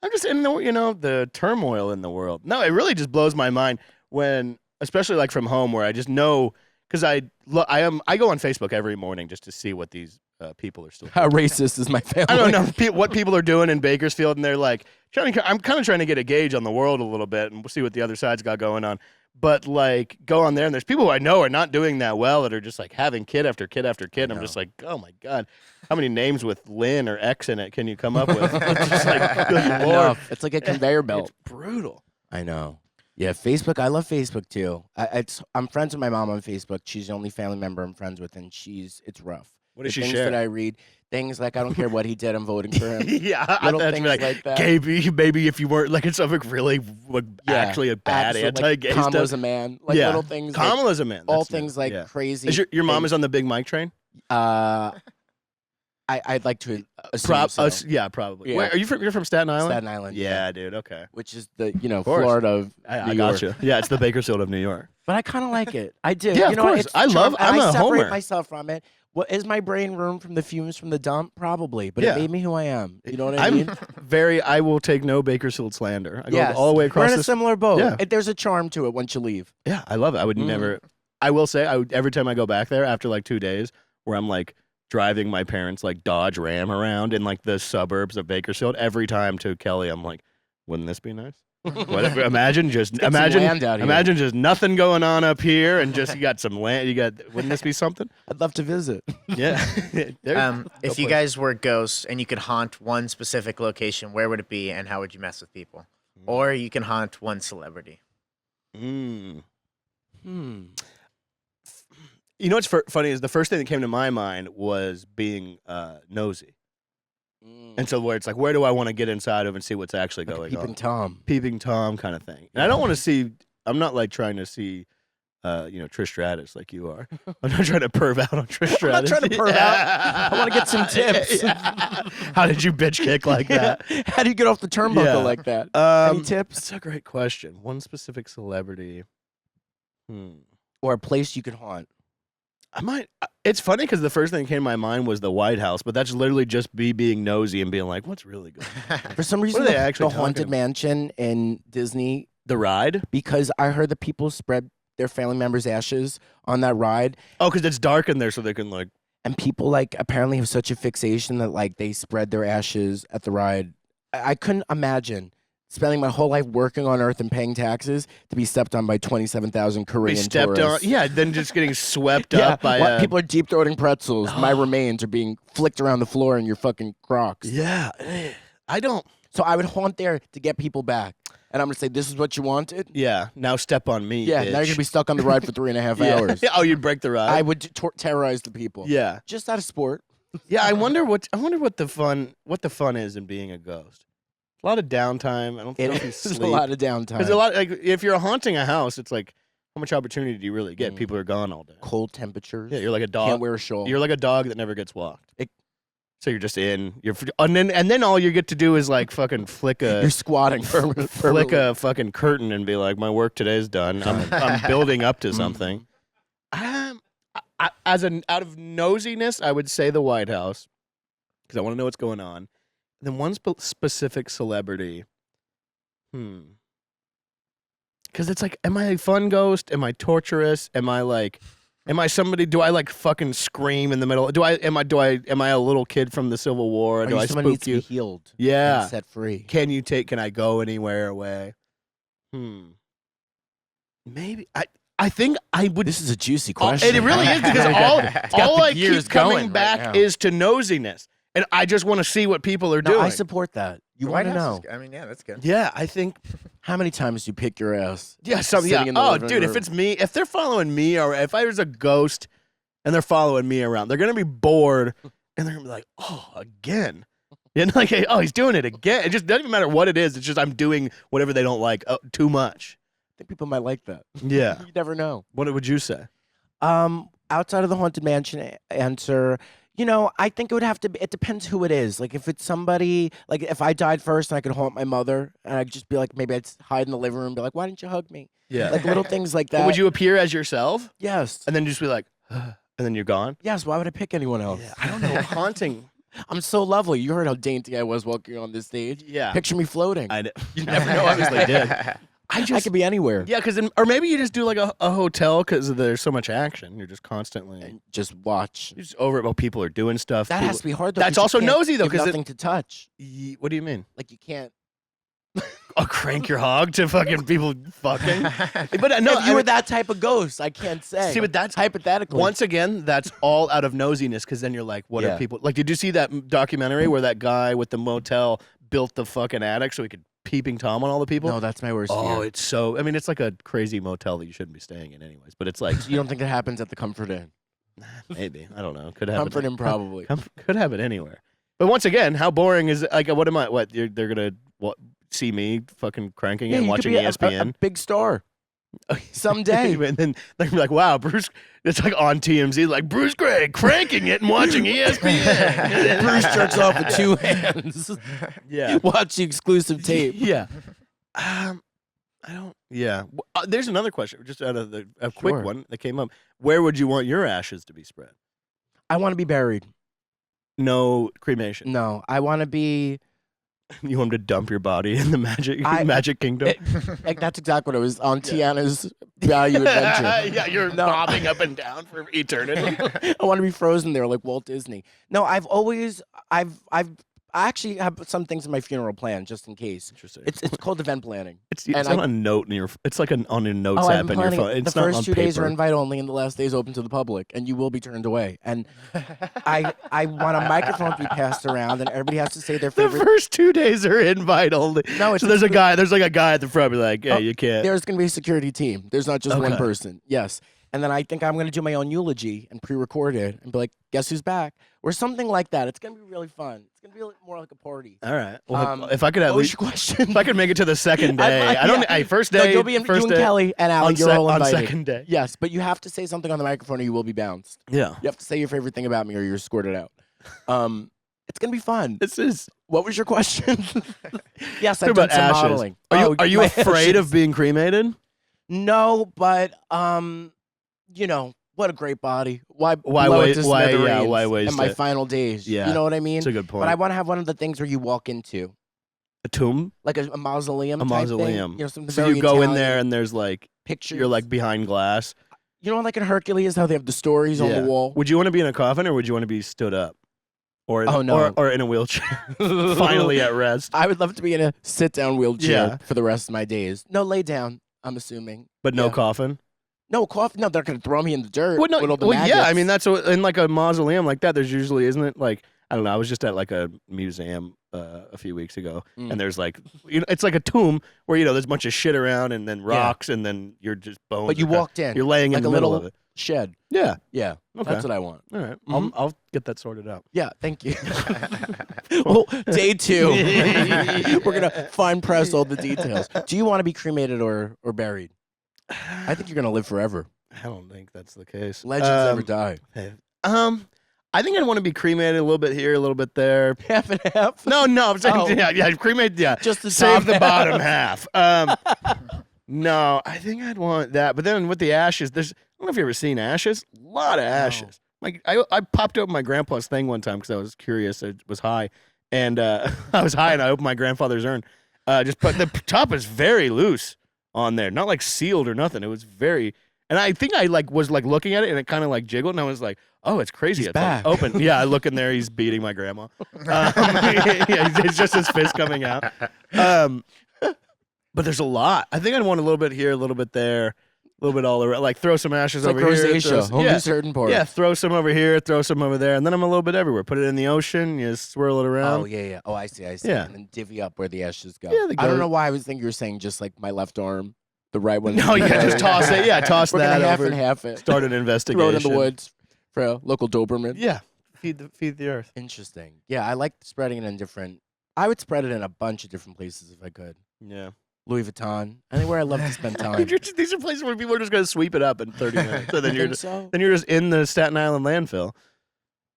Speaker 2: I'm just in the turmoil in the world. No, it really just blows my mind when, especially like from home, where I just know because I go on Facebook every morning just to see what these people are still doing.
Speaker 3: How racist is my family?
Speaker 2: I don't know what people are doing in Bakersfield, and they're like I'm kind of trying to get a gauge on the world a little bit and see what the other side's got going on. But like go on there and there's people who I know are not doing that well that are just like having kid after kid after kid. I'm just like, oh my God, how many names with Lynn or X in it can you come up with? It's just like, good Lord.
Speaker 3: It's like a conveyor belt.
Speaker 2: It's brutal.
Speaker 3: I know. Yeah, Facebook. I love Facebook too. I'm friends with my mom on Facebook. She's the only family member I'm friends with, and it's rough.
Speaker 2: What does
Speaker 3: the
Speaker 2: she
Speaker 3: things
Speaker 2: share?
Speaker 3: that I read, things like I don't care what he did, I'm voting for him.
Speaker 2: Yeah,
Speaker 3: Little
Speaker 2: I
Speaker 3: things like that.
Speaker 2: Maybe if you weren't like it's something really actually a bad anti-gay
Speaker 3: like,
Speaker 2: stuff.
Speaker 3: Kamala's a man. Like little things.
Speaker 2: Kamala's a man.
Speaker 3: All
Speaker 2: That's
Speaker 3: things like crazy.
Speaker 2: Is your mom is on the big Mike train?
Speaker 3: I'd like to assume so.
Speaker 2: Yeah, probably.
Speaker 3: Yeah.
Speaker 2: Where, are you from? You're from Staten Island.
Speaker 3: Staten Island.
Speaker 2: Yeah, dude. Okay.
Speaker 3: Which is the
Speaker 2: course.
Speaker 3: Florida of
Speaker 2: I
Speaker 3: New
Speaker 2: got
Speaker 3: York.
Speaker 2: you. Yeah, it's the Bakersfield of New York.
Speaker 3: But I kind of like it. I do.
Speaker 2: Yeah,
Speaker 3: you
Speaker 2: of course. I'm a
Speaker 3: separate
Speaker 2: homer.
Speaker 3: myself from it. What is my brain room from the fumes from the dump? Probably, but
Speaker 2: Yeah.
Speaker 3: it made me who I am. You know what I mean?
Speaker 2: I will take no Bakersfield slander. I go
Speaker 3: Yes.
Speaker 2: all the way across.
Speaker 3: We're in a similar boat.
Speaker 2: Yeah.
Speaker 3: There's a charm to it once you leave.
Speaker 2: Yeah, I love it. I would never. I will say, every time I go back there after like 2 days, where I'm like driving my parents' like Dodge Ram around in like the suburbs of Bakersfield, every time to Kelly, I'm like, wouldn't this be nice? Imagine just nothing going on up here, and just you got some land. Wouldn't this be something?
Speaker 3: I'd love to visit.
Speaker 2: Yeah.
Speaker 1: If you guys were ghosts and you could haunt one specific location, where would it be, and how would you mess with people? Or you can haunt one celebrity.
Speaker 2: You know what's funny is the first thing that came to my mind was being nosy. And so where it's like, where do I want to get inside of and see what's actually
Speaker 3: Like
Speaker 2: going on?
Speaker 3: Peeping
Speaker 2: Tom kind of thing. And I don't want to see, I'm not like trying to see, Trish Stratus like you are. I'm not trying to perv out on Trish Stratus.
Speaker 3: I'm not trying to perv out. I want to get some tips.
Speaker 2: How did you bitch kick like that?
Speaker 3: How do you get off the turnbuckle
Speaker 2: Yeah.
Speaker 3: like that? Any tips?
Speaker 2: That's a great question. One specific celebrity.
Speaker 3: Or a place you could haunt?
Speaker 2: It's funny because the first thing that came to my mind was the White House, but that's literally just me being nosy and being like, what's really good?
Speaker 3: For some reason,
Speaker 2: are they
Speaker 3: the
Speaker 2: actually
Speaker 3: Haunted
Speaker 2: talking
Speaker 3: Mansion in Disney,
Speaker 2: The ride?
Speaker 3: because I heard that people spread their family members' ashes on that ride,
Speaker 2: Oh, because it's dark in there so they can like.
Speaker 3: and people like apparently have such a fixation that like they spread their ashes at the ride. I couldn't imagine spending my whole life working on Earth and paying taxes to be stepped on by 27,000 Korean
Speaker 2: Be stepped
Speaker 3: tourists.
Speaker 2: on. Yeah, then just getting swept up by.
Speaker 3: What, people are deep throating pretzels. My remains are being flicked around the floor in your fucking Crocs.
Speaker 2: Yeah. I don't.
Speaker 3: So I would haunt there to get people back. And I'm going to say, this is what you wanted?
Speaker 2: Yeah, now step on me.
Speaker 3: Yeah,
Speaker 2: bitch.
Speaker 3: now you're going to be stuck on the ride for 3.5
Speaker 2: Yeah.
Speaker 3: hours.
Speaker 2: Oh, you'd break the ride?
Speaker 3: I would terrorize the people.
Speaker 2: Yeah.
Speaker 3: Just out of sport.
Speaker 2: Yeah, I wonder what the fun is in being a ghost. A lot of downtime. I don't
Speaker 3: It
Speaker 2: know if you
Speaker 3: is
Speaker 2: sleep.
Speaker 3: a lot of downtime.
Speaker 2: Because a lot, like, if you're haunting a house, it's like, how much opportunity do you really get? People are gone all day.
Speaker 3: Cold temperatures.
Speaker 2: Yeah, you're like a dog.
Speaker 3: Can't wear a shawl.
Speaker 2: You're like a dog that never gets walked. So you're just in. And then all you get to do is like fucking flick
Speaker 3: You're squatting for
Speaker 2: flick a fucking curtain and be like, my work today's done. I'm building up to something. Out of nosiness, I would say the White House because I want to know what's going on. Then one specific celebrity. Because it's like, am I a fun ghost? Am I torturous? Am I somebody? Do I like fucking scream in the middle? Am I a little kid from the Civil War?
Speaker 3: Or
Speaker 2: Do I
Speaker 3: someone
Speaker 2: spook
Speaker 3: needs
Speaker 2: you?
Speaker 3: to be healed.
Speaker 2: Yeah.
Speaker 3: And set free.
Speaker 2: Can I go anywhere away? Maybe I think I would.
Speaker 3: This is a juicy question.
Speaker 2: It really is because all I keep coming
Speaker 3: going
Speaker 2: back
Speaker 3: right now.
Speaker 2: is to nosiness, and I just want to see what people are
Speaker 3: No,
Speaker 2: doing.
Speaker 3: I support that. You
Speaker 1: White
Speaker 3: want to
Speaker 1: House
Speaker 3: know.
Speaker 1: is- I mean, yeah, that's good.
Speaker 2: Yeah, I think
Speaker 3: How many times do you pick your ass?
Speaker 2: Yeah,
Speaker 3: sitting in the
Speaker 2: Oh,
Speaker 3: living
Speaker 2: dude, if
Speaker 3: room?
Speaker 2: it's me, if they're following me, or if I was a ghost and they're following me around, they're gonna be bored and they're gonna be like, oh, again. And like, hey, oh, he's doing it again. It just doesn't even matter what it is. It's just I'm doing whatever they don't like too much.
Speaker 3: I think people might like that.
Speaker 2: Yeah.
Speaker 3: You never know.
Speaker 2: What would you say?
Speaker 3: Outside of the Haunted Mansion answer, I think it would have to be, it depends who it is. Like if it's somebody, like if I died first and I could haunt my mother and I'd just be like, maybe I'd hide in the living room and be like, why didn't you hug me?
Speaker 2: Yeah.
Speaker 3: Like little things like that.
Speaker 2: But would you appear as yourself
Speaker 3: Yes.
Speaker 2: and then just be like, and then you're gone?
Speaker 3: Yes. Why would I pick anyone else?
Speaker 2: Yeah, I don't know. Haunting.
Speaker 3: I'm so lovely. You heard how dainty I was walking on this stage.
Speaker 2: Yeah.
Speaker 3: Picture me floating.
Speaker 2: You never know. Obviously, did.
Speaker 3: I could be anywhere.
Speaker 2: Yeah, or maybe you just do like a hotel because there's so much action. You're just constantly
Speaker 3: And just watch.
Speaker 2: you're just over it while people are doing stuff.
Speaker 3: That has to be hard though.
Speaker 2: That's
Speaker 3: 'cause you
Speaker 2: also
Speaker 3: can't
Speaker 2: nosy, though,
Speaker 3: give
Speaker 2: 'cause
Speaker 3: nothing to touch.
Speaker 2: What do you mean?
Speaker 3: Like you can't.
Speaker 2: I'll crank your hog to fucking people fucking. But no,
Speaker 3: if you were that type of ghost, I can't say.
Speaker 2: See, but that's
Speaker 3: hypothetically.
Speaker 2: once again, that's all out of nosiness because then you're like, what
Speaker 3: Yeah.
Speaker 2: are people like? Did you see that documentary where that guy with the motel built the fucking attic so he could peeping Tom on all the people?
Speaker 3: No, that's my worst
Speaker 2: Oh,
Speaker 3: fear.
Speaker 2: it's so. I mean, it's like a crazy motel that you shouldn't be staying in, anyways. But it's like
Speaker 3: You don't think that happens at the Comfort Inn?
Speaker 2: maybe I don't know. Could happen.
Speaker 3: Comfort Inn probably.
Speaker 2: Could happen anywhere. But once again, how boring is like? What am I? What they're gonna see me fucking cranking it and
Speaker 3: you could
Speaker 2: watching
Speaker 3: be
Speaker 2: ESPN?
Speaker 3: a big star. Someday.
Speaker 2: And then they're gonna be like, wow, Bruce. It's like on TMZ, like Bruce Gray cranking it and watching ESPN.
Speaker 3: Bruce jerks off with two hands.
Speaker 2: Yeah.
Speaker 3: Watch the exclusive tape.
Speaker 2: Yeah. I don't. Yeah. There's another question, just out of a quick
Speaker 3: Sure.
Speaker 2: one that came up. Where would you want your ashes to be spread?
Speaker 3: I want to be buried.
Speaker 2: No cremation.
Speaker 3: No, I want to be.
Speaker 2: You want 'em to dump your body in the Magic Kingdom?
Speaker 3: Like that's exactly what it was on Tiana's Value Adventure.
Speaker 2: Yeah, you're
Speaker 3: No.
Speaker 2: bobbing up and down for eternity.
Speaker 3: I want to be frozen there like Walt Disney. No, I actually have some things in my funeral plan just in case.
Speaker 2: Interesting.
Speaker 3: It's called event planning.
Speaker 2: It's
Speaker 3: and
Speaker 2: on a note in your. It's like on your notes
Speaker 3: I've
Speaker 2: app
Speaker 3: been
Speaker 2: in your
Speaker 3: planning
Speaker 2: phone.
Speaker 3: it.
Speaker 2: It's
Speaker 3: The
Speaker 2: not
Speaker 3: first
Speaker 2: on
Speaker 3: 2 days are
Speaker 2: paper.
Speaker 3: invite only, and the last day is open to the public, and you will be turned away. And I want a microphone to be passed around, and everybody has to say their
Speaker 2: The
Speaker 3: favorite.
Speaker 2: first 2 days are invite only.
Speaker 3: No, it's
Speaker 2: So there's like a guy at the front, be like, "Hey,
Speaker 3: Oh,
Speaker 2: you can't."
Speaker 3: There's going to be a security team. There's not just one
Speaker 2: Okay.
Speaker 3: person. Yes. And then I think I'm going to do my own eulogy and pre-record it and be like, guess who's back? Or something like that. It's going to be really fun. It's going to be more like a party.
Speaker 2: All right. Well, if I could
Speaker 3: What
Speaker 2: at
Speaker 3: was
Speaker 2: least,
Speaker 3: your question?
Speaker 2: if I could make it to the second day, I don't.
Speaker 3: yeah.
Speaker 2: Hey, first
Speaker 3: No,
Speaker 2: day.
Speaker 3: you'll be in,
Speaker 2: first
Speaker 3: you and
Speaker 2: day
Speaker 3: Kelly and
Speaker 2: on,
Speaker 3: Allie, you're all
Speaker 2: on
Speaker 3: invited.
Speaker 2: second day.
Speaker 3: Yes, but you have to say something on the microphone or you will be bounced.
Speaker 2: Yeah.
Speaker 3: You have to say your favorite thing about me or you're escorted out. It's going to be fun.
Speaker 2: This is.
Speaker 3: What was your question? Yes,
Speaker 2: Talk
Speaker 3: I've done
Speaker 2: about
Speaker 3: some
Speaker 2: ashes.
Speaker 3: modeling.
Speaker 2: Are you
Speaker 3: my
Speaker 2: afraid
Speaker 3: ashes.
Speaker 2: of being cremated?
Speaker 3: No, but what a great body. Why
Speaker 2: Why
Speaker 3: blow it
Speaker 2: waste-
Speaker 3: to
Speaker 2: why- yeah,
Speaker 3: smithereens
Speaker 2: why waste
Speaker 3: in my
Speaker 2: it?
Speaker 3: final days?
Speaker 2: Yeah.
Speaker 3: You know what I mean?
Speaker 2: That's a good point.
Speaker 3: But I want to have one of the things where you walk into,
Speaker 2: A tomb,
Speaker 3: like a mausoleum.
Speaker 2: a
Speaker 3: type thing.
Speaker 2: mausoleum.
Speaker 3: You know, something
Speaker 2: So
Speaker 3: very
Speaker 2: you go in
Speaker 3: Italian.
Speaker 2: there and there's like
Speaker 3: Pictures.
Speaker 2: you're like behind glass.
Speaker 3: you know, like in Hercules, how they have the stories on the wall.
Speaker 2: Would you want to be in a coffin or would you want to be stood up, or
Speaker 3: Oh, no.
Speaker 2: or in a wheelchair, finally at rest,
Speaker 3: I would love to be in a sit-down wheelchair
Speaker 2: Yeah.
Speaker 3: for the rest of my days. No, lay down. I'm assuming.
Speaker 2: but no
Speaker 3: Yeah.
Speaker 2: coffin?
Speaker 3: No coffee. No, they're gonna throw me in the dirt.
Speaker 2: Well, no,
Speaker 3: with all the
Speaker 2: well, yeah. I
Speaker 3: maggots.
Speaker 2: mean, that's what, in like a mausoleum like that. There's usually, isn't it? Like, I don't know. I was just at like a museum a few weeks ago, and there's like, it's like a tomb where there's a bunch of shit around, and then rocks, and then you're just bones.
Speaker 3: But you
Speaker 2: are kinda-
Speaker 3: walked in.
Speaker 2: You're laying
Speaker 3: like
Speaker 2: in the
Speaker 3: a
Speaker 2: middle
Speaker 3: little
Speaker 2: of it.
Speaker 3: shed.
Speaker 2: Yeah.
Speaker 3: Yeah.
Speaker 2: Okay.
Speaker 3: That's what I want.
Speaker 2: All right.
Speaker 3: Mhm.
Speaker 2: I'll get that sorted out.
Speaker 3: Yeah, thank you. Well, day 2. We're going to fine press all the details. Do you want to be cremated or buried? I think you're going to live forever.
Speaker 2: I don't think that's the case.
Speaker 3: Legends never die.
Speaker 2: I think I'd want to be cremated a little bit here, a little bit there.
Speaker 3: Half and half?
Speaker 2: No, I'm saying
Speaker 3: Oh.
Speaker 2: yeah, cremate, yeah.
Speaker 3: Just the
Speaker 2: Save
Speaker 3: top
Speaker 2: the
Speaker 3: half.
Speaker 2: bottom half. No, I think I'd want that. But then with the ashes, I don't know if you've ever seen ashes. A lot of ashes. Like I popped open my grandpa's thing one time because I was curious. It was high, and I was high, and I opened my grandfather's urn. But the top is very loose on there, not like sealed or nothing. It was very, and I think I was looking at it, and it kind of jiggled, and I was like, oh, it's crazy.
Speaker 3: He's
Speaker 2: It's
Speaker 3: back.
Speaker 2: open. Yeah, I look in there. He's beating my grandma. Yeah, it's just his fist coming out. But there's a lot. I think I'd want a little bit here, a little bit there, little bit all around. Like throw some ashes
Speaker 3: It's like
Speaker 2: over here.
Speaker 3: rosacea, only certain parts.
Speaker 2: Yeah, throw some over here, throw some over there, and then I'm a little bit everywhere. Put it in the ocean, you swirl it around.
Speaker 3: Oh, yeah. Oh, I see.
Speaker 2: Yeah.
Speaker 3: And then divvy up where the ashes go.
Speaker 2: Yeah, they
Speaker 3: I don't
Speaker 2: go-
Speaker 3: know why I was thinking you were saying just like my left arm, the right one.
Speaker 2: No, yeah, just toss it. Yeah, toss
Speaker 3: We're
Speaker 2: that
Speaker 3: gonna half
Speaker 2: over.
Speaker 3: and half it.
Speaker 2: Start an investigation.
Speaker 3: Throw it in the woods for a local Doberman.
Speaker 2: Yeah, feed the earth.
Speaker 3: Interesting. Yeah, I like spreading it in different. I would spread it in a bunch of different places if I could.
Speaker 2: Yeah.
Speaker 3: Louis Vuitton, anywhere I love to spend time.
Speaker 2: These are places where people are just going to sweep it up in 30 minutes. So then
Speaker 3: You
Speaker 2: you're
Speaker 3: think
Speaker 2: just,
Speaker 3: so?
Speaker 2: then you're just in the Staten Island landfill.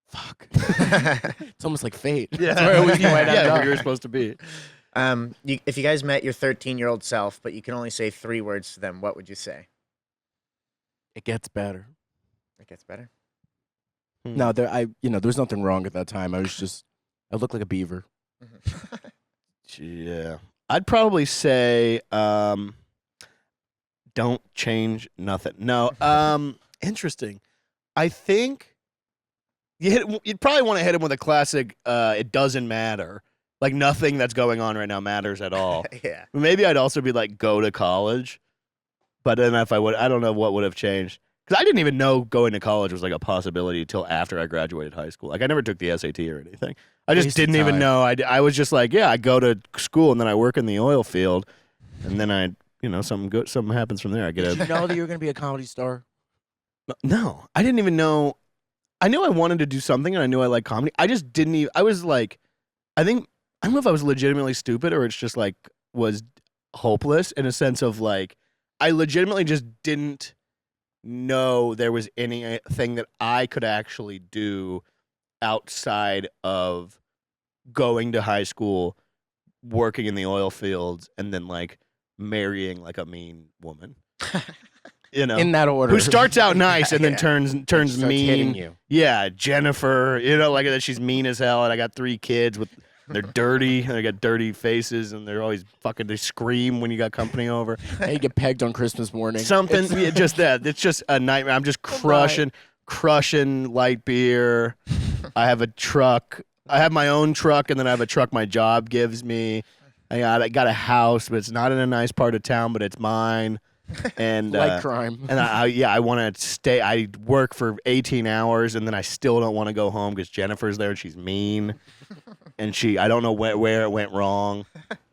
Speaker 3: Fuck. It's almost like fate.
Speaker 2: Yeah,
Speaker 3: That's where I always knew I'd end
Speaker 2: yeah,
Speaker 3: up.
Speaker 2: where you're supposed to be.
Speaker 1: If you guys met your 13-year-old self, but you can only say 3 words to them, what would you say?
Speaker 3: It gets better.
Speaker 1: It gets better.
Speaker 3: No, there was nothing wrong at that time. I looked like a beaver.
Speaker 2: Yeah. I'd probably say don't change nothing. No. Interesting. I think you'd probably want to hit him with a classic it doesn't matter. Like nothing that's going on right now matters at all.
Speaker 1: Yeah.
Speaker 2: Maybe I'd also be like go to college. But then if I don't know what would have changed. Because I didn't even know going to college was like a possibility until after I graduated high school. Like I never took the SAT or anything. I just
Speaker 3: Waste of
Speaker 2: didn't even
Speaker 3: time.
Speaker 2: know. I was just like, yeah, I go to school and then I work in the oil field, and then something happens from there. I get
Speaker 3: Did you
Speaker 2: a
Speaker 3: know that you were gonna be a comedy star?
Speaker 2: no. I didn't even know. I knew I wanted to do something and I knew I liked comedy. I just didn't even. I was like, I don't know if I was legitimately stupid or it's just like was hopeless in a sense of like I legitimately just didn't know there was anything that I could actually do outside of going to high school, working in the oil fields, and then like marrying like a mean woman.
Speaker 3: In that order.
Speaker 2: Who starts out nice and then
Speaker 1: Yeah.
Speaker 2: turns
Speaker 3: Starts
Speaker 2: mean.
Speaker 3: hitting you.
Speaker 2: Yeah, Jennifer, like that she's mean as hell, and I got 3 kids with they're dirty, and they got dirty faces, and they're always they scream when you got company over.
Speaker 3: And you get pegged on Christmas morning.
Speaker 2: Something, just that. It's just a nightmare. I'm just crushing light beer. I have a truck. I have my own truck, and then I have a truck my job gives me. I got a house, but it's not in a nice part of town, but it's mine. And
Speaker 3: Like crime.
Speaker 2: and I want to stay. I work for 18 hours, and then I still don't want to go home because Jennifer's there and she's mean, and I don't know where it went wrong,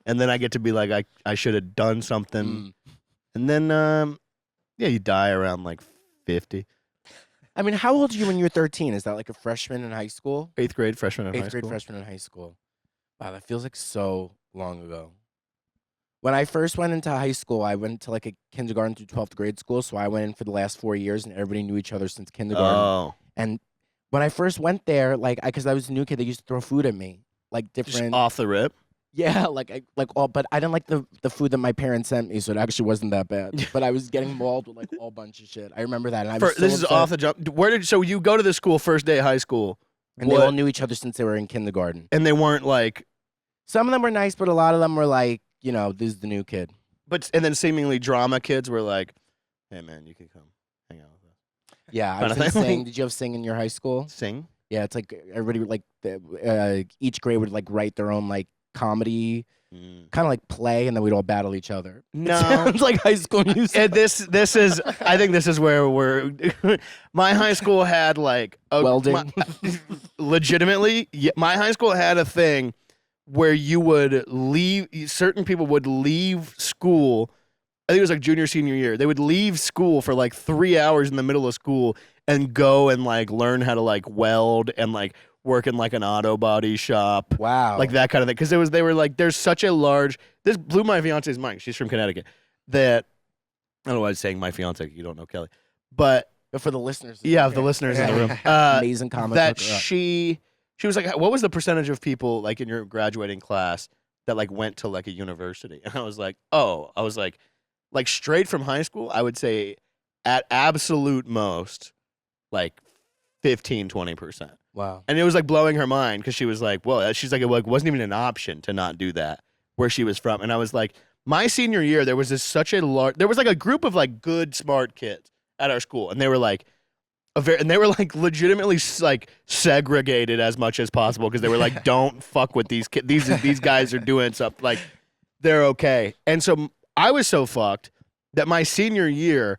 Speaker 2: and then I get to be like I should have done something, and then you die around like 50.
Speaker 3: I mean, how old are you when you were 13? Is that like a freshman in high school?
Speaker 2: 8th grade freshman in high
Speaker 3: 8th grade
Speaker 2: school.
Speaker 3: freshman in high school. Wow, that feels like so long ago. When I first went into high school, I went to like a kindergarten through 12th grade school, so I went in for the last 4 years, and everybody knew each other since kindergarten.
Speaker 2: Oh,
Speaker 3: And when I first went there, because I was a new kid, they used to throw food at me, like
Speaker 2: just
Speaker 3: different.
Speaker 2: off the rip.
Speaker 3: Yeah, but I didn't like the food that my parents sent me, so it actually wasn't that bad. But I was getting mauled with like a whole bunch of shit. I remember that, and I was so
Speaker 2: This is
Speaker 3: upset.
Speaker 2: off the jump. So you go to the school first day of high school,
Speaker 3: And they all knew each other since they were in kindergarten.
Speaker 2: and they weren't like,
Speaker 3: Some of them were nice, but a lot of them were like, this is the new kid.
Speaker 2: and then seemingly drama kids were like, hey man, you can come hang out with us.
Speaker 3: Yeah, I
Speaker 2: Kinda
Speaker 3: was in
Speaker 2: thing.
Speaker 3: sing. Did you have sing in your high school?
Speaker 2: Sing.
Speaker 3: Yeah, it's like everybody would like each grade would like write their own like comedy, kind of like play, and then we'd all battle each other.
Speaker 2: No.
Speaker 3: It sounds like High School Music.
Speaker 2: And this is I think this is where we're my high school had like
Speaker 3: Welding.
Speaker 2: legitimately my high school had a thing where you would leave certain people would leave school. I think it was like junior senior year. They would leave school for like 3 hours in the middle of school and go and like learn how to like weld and like work in like an auto body shop.
Speaker 3: Wow.
Speaker 2: Like that kind of thing. Because they were like, there's such a large. This blew my fiance's mind. She's from Connecticut. That I don't know why I'm saying my fiance. You don't know Kelly, but
Speaker 3: But for the listeners.
Speaker 2: yeah, the listeners in the room.
Speaker 3: Amazing comic
Speaker 2: That
Speaker 3: book.
Speaker 2: she was like, what was the percentage of people like in your graduating class that like went to like a university? And I was like, like straight from high school, I would say at absolute most like 15-20%.
Speaker 3: Wow.
Speaker 2: And it was like blowing her mind because she was like, whoa, she's like, it wasn't even an option to not do that where she was from. And I was like, my senior year, there was there was like a group of like good, smart kids at our school. And they were like, they were like legitimately like segregated as much as possible because they were like, don't fuck with these kids. These guys are doing stuff like they're okay. And so I was so fucked that my senior year,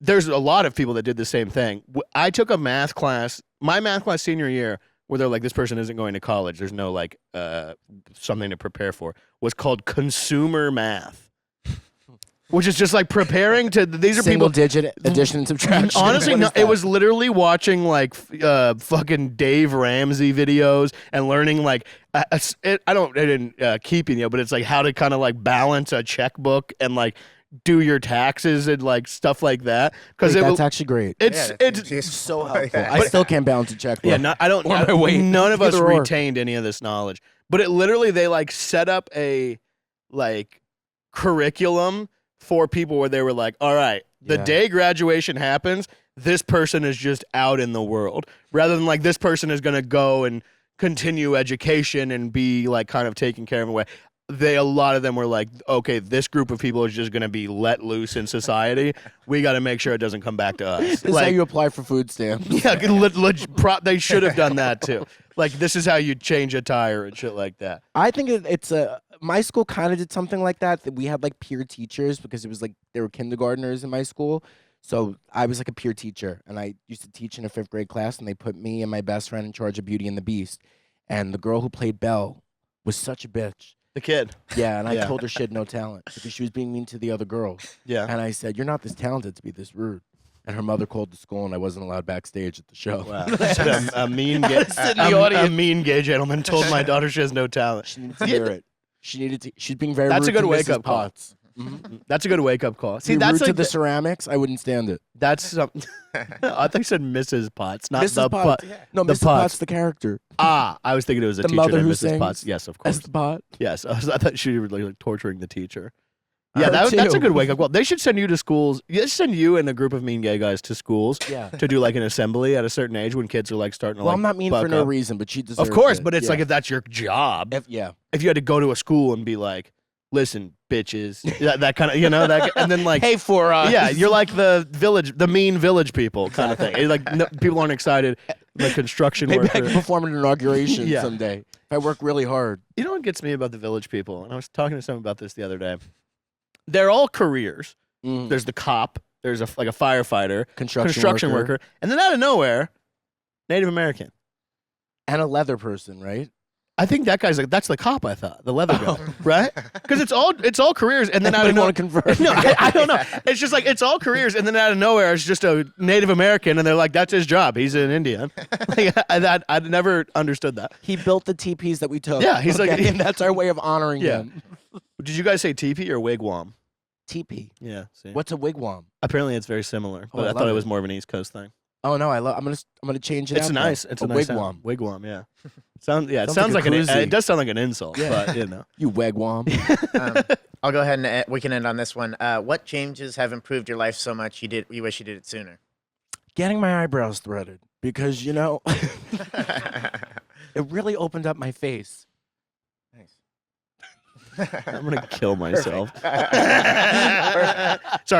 Speaker 2: there's a lot of people that did the same thing. I took a math class, my math class senior year, where they're like, this person isn't going to college. There's no like something to prepare for. Was called consumer math, which is just like preparing to. These are
Speaker 3: Single
Speaker 2: people
Speaker 3: digit addition and subtraction.
Speaker 2: Honestly,
Speaker 3: What
Speaker 2: no,
Speaker 3: is
Speaker 2: it
Speaker 3: that?
Speaker 2: was literally watching like fucking Dave Ramsey videos and learning like I didn't keep but it's like how to kind of like balance a checkbook and like do your taxes and like stuff like that because
Speaker 3: That's actually great.
Speaker 2: it's
Speaker 3: So helpful.
Speaker 1: Yeah.
Speaker 3: I still can't balance a checkbook.
Speaker 2: yeah, I don't.
Speaker 3: Or my weight.
Speaker 2: None of us
Speaker 3: Either or.
Speaker 2: retained any of this knowledge, but it literally they like set up a like curriculum for people where they were like, all right, the
Speaker 3: Yeah.
Speaker 2: day graduation happens, this person is just out in the world, rather than like this person is going to go and continue education and be like kind of taken care of away. A lot of them were like, okay, this group of people is just going to be let loose in society. We got to make sure it doesn't come back to us.
Speaker 3: This is how
Speaker 2: Like,
Speaker 3: you apply for food stamps.
Speaker 2: yeah, they should have done that too. Like, this is how you change a tire and shit like that.
Speaker 3: I think it's my school kind of did something like that. That we had like peer teachers because it was like there were kindergartners in my school. So I was like a peer teacher, and I used to teach in a 5th grade class, and they put me and my best friend in charge of Beauty and the Beast. And the girl who played Belle was such a bitch.
Speaker 2: The kid.
Speaker 3: Yeah, and I
Speaker 2: Yeah.
Speaker 3: told her she had no talent because she was being mean to the other girls.
Speaker 2: Yeah.
Speaker 3: And I said, "You're not this talented to be this rude." And her mother called the school, and I wasn't allowed backstage at the show.
Speaker 2: Wow. a mean gay,
Speaker 3: Sit in the audience.
Speaker 2: a mean gay gentleman told my daughter she has no talent.
Speaker 3: She needed to hear it. She needed to. She's being very
Speaker 2: That's a
Speaker 3: rude
Speaker 2: good
Speaker 3: to
Speaker 2: wake-up
Speaker 3: Mrs.
Speaker 2: call.
Speaker 3: Potts. Mhm.
Speaker 2: That's a good wake up call. See,
Speaker 3: Be
Speaker 2: that's
Speaker 3: rude
Speaker 2: like
Speaker 3: to the ceramics. I wouldn't stand it.
Speaker 2: that's something. I think you said Mrs. Potts, not
Speaker 3: Mrs.
Speaker 2: the
Speaker 3: Potts. No,
Speaker 2: the
Speaker 3: Mrs.
Speaker 2: Potts.
Speaker 3: Potts, the character.
Speaker 2: Ah, I was thinking it was a
Speaker 3: The
Speaker 2: teacher
Speaker 3: mother
Speaker 2: named
Speaker 3: who
Speaker 2: Mrs.
Speaker 3: sings
Speaker 2: Potts. Yes, of
Speaker 3: As
Speaker 2: course.
Speaker 3: the pot.
Speaker 2: Yes, I thought she was like torturing the teacher. Yeah,
Speaker 3: Her
Speaker 2: that's a
Speaker 3: too.
Speaker 2: good wake up call. They should send you to schools. They should send you and a group of mean gay guys to schools
Speaker 3: Yeah.
Speaker 2: to do like an assembly at a certain age when kids are like starting to
Speaker 3: Well,
Speaker 2: like.
Speaker 3: I'm not mean
Speaker 2: buck
Speaker 3: for no
Speaker 2: up.
Speaker 3: reason, but she deserves
Speaker 2: Of course,
Speaker 3: it.
Speaker 2: but it's
Speaker 3: Yeah.
Speaker 2: like if that's your job.
Speaker 3: Yeah.
Speaker 2: If you had to go to a school and be like, listen, bitches, that kind of, and then like,
Speaker 3: Pay for us.
Speaker 2: yeah, you're like the mean village people kind of thing. It's like no, people aren't excited. The construction
Speaker 3: Maybe I
Speaker 2: worker.
Speaker 3: can perform an inauguration
Speaker 2: Yeah.
Speaker 3: someday if I work really hard.
Speaker 2: You know what gets me about the village people? And I was talking to someone about this the other day. They're all careers.
Speaker 3: Mm.
Speaker 2: There's the cop. There's a firefighter,
Speaker 3: Construction
Speaker 2: worker, and then out of nowhere, Native American.
Speaker 3: and a leather person, right?
Speaker 2: I think that guy's like that's the cop. I thought the leather guy, right? Because it's all careers, and then out of
Speaker 3: Anybody
Speaker 2: nowhere,
Speaker 3: want to convert?
Speaker 2: no, I don't know. It's just like it's all careers, and then out of nowhere, it's just a Native American, and they're like, "That's his job. He's an Indian." Like, I never understood that.
Speaker 3: He built the teepees that we took.
Speaker 2: Yeah, he's like-
Speaker 3: and that's our way of honoring
Speaker 2: Yeah.
Speaker 3: him.
Speaker 2: Did you guys say teepee or wigwam?
Speaker 3: Teepee.
Speaker 2: Yeah. See.
Speaker 3: What's a wigwam?
Speaker 2: Apparently, it's very similar,
Speaker 3: Oh,
Speaker 2: but
Speaker 3: I
Speaker 2: I thought
Speaker 3: love
Speaker 2: it was
Speaker 3: it.
Speaker 2: more of an East Coast thing.
Speaker 3: Oh no, I'm gonna change it.
Speaker 2: It's
Speaker 3: out now.
Speaker 2: nice. It's a nice
Speaker 3: wigwam.
Speaker 2: sound. Wigwam. Yeah. It
Speaker 3: Sounds
Speaker 2: sounds
Speaker 3: like
Speaker 2: like
Speaker 3: a
Speaker 2: an.
Speaker 3: koozie.
Speaker 2: It does sound like an insult,
Speaker 3: Yeah.
Speaker 2: but you know.
Speaker 3: You wigwam.
Speaker 1: I'll go ahead and we can end on this one. What changes have improved your life so much you wish you did it sooner?
Speaker 3: Getting my eyebrows threaded because it really opened up my face.
Speaker 1: Nice.
Speaker 2: I'm gonna kill myself. Sorry,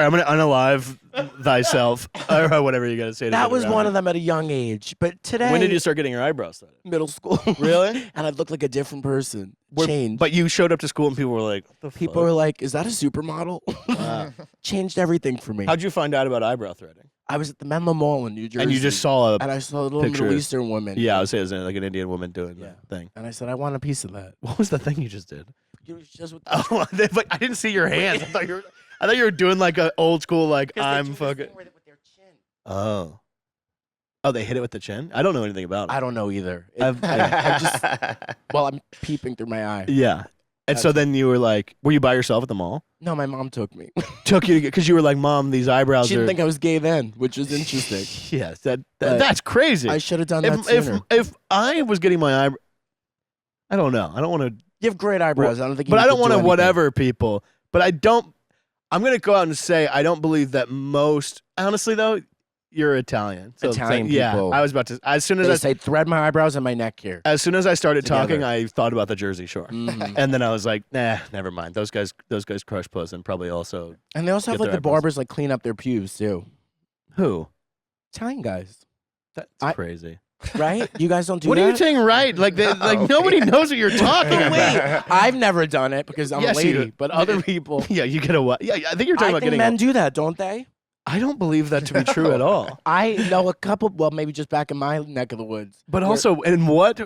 Speaker 2: I'm gonna unalive thyself or whatever you gotta say.
Speaker 3: That was one of them at a young age, but today,
Speaker 2: When did you start getting your eyebrows threaded?
Speaker 3: middle school,
Speaker 2: Really?
Speaker 3: and I'd look like a different person.
Speaker 2: Were-
Speaker 3: Changed.
Speaker 2: But you showed up to school and people were like, what the
Speaker 3: People
Speaker 2: fuck?
Speaker 3: were like, "Is that a supermodel?"
Speaker 2: Wow.
Speaker 3: Changed everything for me.
Speaker 2: How'd you find out about eyebrow threading?
Speaker 3: I was at the Menlo Mall in New Jersey,
Speaker 2: And you just saw a
Speaker 3: and I saw a little
Speaker 2: picture.
Speaker 3: Middle Eastern woman.
Speaker 2: yeah, I was saying it was like an Indian woman doing
Speaker 3: Yeah.
Speaker 2: that thing.
Speaker 3: And I said, "I want a piece of that."
Speaker 2: What was the thing you just did?
Speaker 3: It was just with
Speaker 2: Oh, but I didn't see your hands. I thought you were doing like an old school like I'm fucking.
Speaker 3: With their chin.
Speaker 2: Oh. Oh, they hit it with the chin? I don't know anything about it.
Speaker 3: I don't know either.
Speaker 2: I've-
Speaker 3: I just, well, I'm peeping through my eye.
Speaker 2: Yeah. And so then you were like, were you by yourself at the mall?
Speaker 3: No, my mom took me.
Speaker 2: Took you to get, because you were like, Mom, these eyebrows
Speaker 3: She
Speaker 2: are.
Speaker 3: didn't think I was gay then, which was interesting.
Speaker 2: Yes,
Speaker 3: But
Speaker 2: that's crazy.
Speaker 3: I should have done that
Speaker 2: if,
Speaker 3: sooner.
Speaker 2: if I was getting my eyebrow, I don't know. I don't want to,
Speaker 3: You have great eyebrows. I don't think. You
Speaker 2: but I
Speaker 3: need
Speaker 2: don't
Speaker 3: to
Speaker 2: want
Speaker 3: do
Speaker 2: to
Speaker 3: anything.
Speaker 2: whatever people. But I don't. I'm gonna go out and say I don't believe that most. Honestly, though, you're Italian. So it's
Speaker 3: Italian
Speaker 2: like, yeah,
Speaker 3: people.
Speaker 2: I was about to. As soon
Speaker 3: They
Speaker 2: as
Speaker 3: say thread my eyebrows and my neck here.
Speaker 2: I started talking,
Speaker 3: Together.
Speaker 2: I thought about the Jersey Shore.
Speaker 3: Mhm.
Speaker 2: And then I was like, nah, never mind. Those guys crush puss and probably also
Speaker 3: And they also have
Speaker 2: Get
Speaker 3: like
Speaker 2: their
Speaker 3: the
Speaker 2: eyebrows.
Speaker 3: barbers like clean up their pubes too.
Speaker 2: who?
Speaker 3: Italian guys,
Speaker 2: That's
Speaker 3: I-
Speaker 2: crazy.
Speaker 3: right? You guys don't do
Speaker 2: What
Speaker 3: that.
Speaker 2: are you saying? Right? Like, like nobody knows what you're talking
Speaker 3: But
Speaker 2: about.
Speaker 3: wait, I've never done it because I'm
Speaker 2: Yes,
Speaker 3: a
Speaker 2: you
Speaker 3: lady.
Speaker 2: do.
Speaker 3: But other people,
Speaker 2: Yeah, you get a what? Yeah, I think you're talking
Speaker 3: I
Speaker 2: about
Speaker 3: think
Speaker 2: getting.
Speaker 3: men do that, don't they?
Speaker 2: I don't believe that to be true at all.
Speaker 3: I know a couple. Well, maybe just back in my neck of the woods.
Speaker 2: But also, and what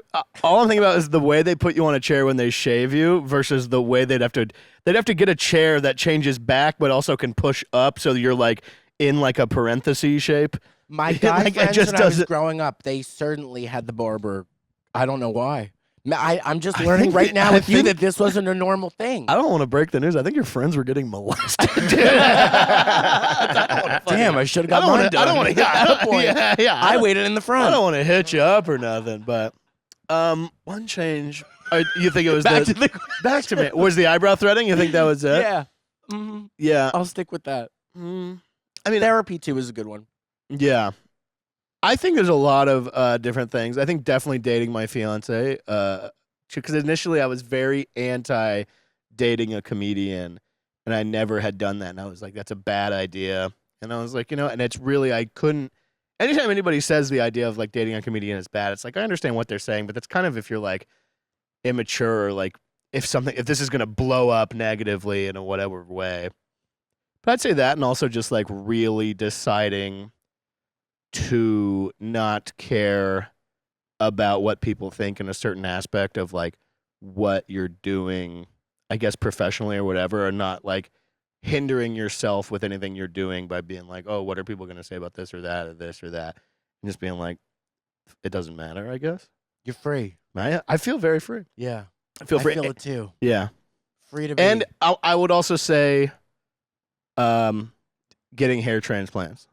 Speaker 2: all I'm thinking about is the way they put you on a chair when they shave you versus the way they'd have to get a chair that changes back but also can push up so you're like in like a parenthesis shape.
Speaker 3: My guy
Speaker 2: Like, it
Speaker 3: friends
Speaker 2: just
Speaker 3: when I was
Speaker 2: doesn't-
Speaker 3: growing up, they certainly had the barber. I don't know why. I'm just learning right now with you that this wasn't a normal thing.
Speaker 2: I don't want to break the news. I think your friends were getting molested.
Speaker 3: Damn, I should have got mine done.
Speaker 2: I don't want to. Yeah.
Speaker 3: I waited in the front.
Speaker 2: I don't want to hit you up or nothing, but one change. You think it was
Speaker 3: Back
Speaker 2: the,
Speaker 3: to the
Speaker 2: back to me? Was the eyebrow threading? You think that was it?
Speaker 3: Yeah. Mm-hmm.
Speaker 2: Yeah.
Speaker 3: I'll stick with that.
Speaker 2: I mean,
Speaker 3: Therapy too is a good one.
Speaker 2: yeah. I think there's a lot of different things. I think definitely dating my fiance. Because initially I was very anti dating a comedian, and I never had done that. And I was like, that's a bad idea. And I was like, and it's really, I couldn't. Anytime anybody says the idea of like dating a comedian is bad, it's like I understand what they're saying, but that's kind of if you're like immature or like if this is gonna blow up negatively in a whatever way. But I'd say that, and also just like really deciding to not care about what people think in a certain aspect of like what you're doing, I guess professionally or whatever, or not like hindering yourself with anything you're doing by being like, oh, what are people going to say about this or that or this or that? And just being like, it doesn't matter, I guess.
Speaker 3: You're free.
Speaker 2: I feel very free.
Speaker 3: Yeah.
Speaker 2: I feel free.
Speaker 3: I feel it too.
Speaker 2: Yeah.
Speaker 3: Free to be.
Speaker 2: And I would also say getting hair transplants,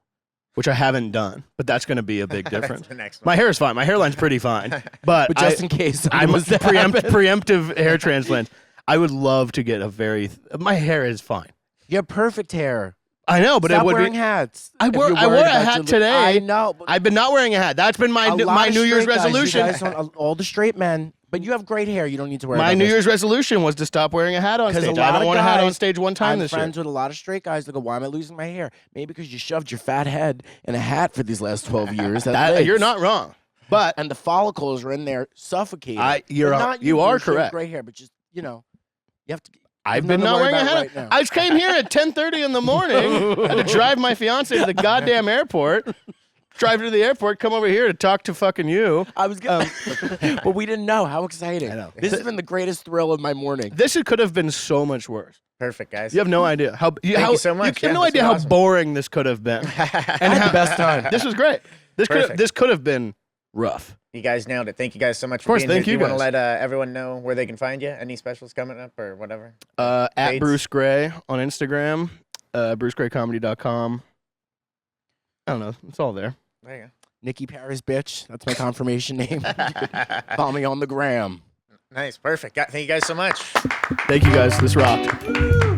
Speaker 2: which I haven't done, but that's going to be a big difference.
Speaker 1: That's the next one.
Speaker 2: My hair is fine. My hairline's pretty fine. But
Speaker 3: just in case
Speaker 2: I'm
Speaker 3: was to happen.
Speaker 2: preemptive hair transplants. I would love to get my hair is fine.
Speaker 3: You have perfect hair.
Speaker 2: I know, but
Speaker 3: Stop
Speaker 2: it would
Speaker 3: wearing
Speaker 2: be.
Speaker 3: hats.
Speaker 2: I
Speaker 3: if
Speaker 2: wore
Speaker 3: you're
Speaker 2: a
Speaker 3: worried about
Speaker 2: hat
Speaker 3: your-
Speaker 2: today.
Speaker 3: I know. But
Speaker 2: I've been not wearing a hat. That's been my
Speaker 3: a lot
Speaker 2: my
Speaker 3: of
Speaker 2: New Year's
Speaker 3: straight guys, you
Speaker 2: resolution.
Speaker 3: guys don't- all the straight men, but you have great hair. You don't need to wear.
Speaker 2: My New Year's resolution was to stop wearing a hat on
Speaker 3: 'Cause a
Speaker 2: stage.
Speaker 3: lot
Speaker 2: I haven't
Speaker 3: of
Speaker 2: worn a hat on
Speaker 3: guys-
Speaker 2: stage one time
Speaker 3: I'm
Speaker 2: this year.
Speaker 3: friends with a lot of straight guys that go, "Why am I losing my hair? Maybe because you shoved your fat head in a hat for these last 12 years."
Speaker 2: You're not wrong, but
Speaker 3: And the follicles are in there suffocating.
Speaker 2: you
Speaker 3: you
Speaker 2: are
Speaker 3: have
Speaker 2: correct.
Speaker 3: Great hair, but just you have to.
Speaker 2: I've
Speaker 3: I've
Speaker 2: been
Speaker 3: nothing
Speaker 2: not
Speaker 3: to worry
Speaker 2: wearing a
Speaker 3: about
Speaker 2: hat.
Speaker 3: right now.
Speaker 2: I just came here at 10:30 in the morning. Had to drive my fiance to the goddamn airport. Drive to the airport, come over here to talk to fucking you.
Speaker 3: I was gonna, but we didn't know. How exciting!
Speaker 2: I know.
Speaker 3: This has been the greatest thrill of my morning.
Speaker 2: This could have been so much worse.
Speaker 1: Perfect, guys.
Speaker 2: You have no idea how.
Speaker 1: Thank you so much.
Speaker 2: You have
Speaker 1: Yeah,
Speaker 2: no
Speaker 1: this
Speaker 2: idea
Speaker 1: was
Speaker 2: how
Speaker 1: awesome.
Speaker 2: boring this could have been.
Speaker 3: I had the best time.
Speaker 2: This was great.
Speaker 1: Perfect.
Speaker 2: This could have been rough.
Speaker 1: You guys nailed it. Thank you guys so much
Speaker 2: Of course,
Speaker 1: for being
Speaker 2: thank
Speaker 1: here.
Speaker 2: you
Speaker 1: Do you want to
Speaker 2: guys.
Speaker 1: let everyone know where they can find you? Any specials coming up or whatever?
Speaker 2: At
Speaker 1: Dates?
Speaker 2: Bruce Gray on Instagram, BruceGrayComedy.com. I don't know. It's all there.
Speaker 1: There you
Speaker 3: Nicky Paris, bitch. That's my confirmation name.
Speaker 1: go.
Speaker 3: Follow me on the gram.
Speaker 1: Nice. Perfect. Thank you guys so much.
Speaker 2: Thank you guys. This rocked.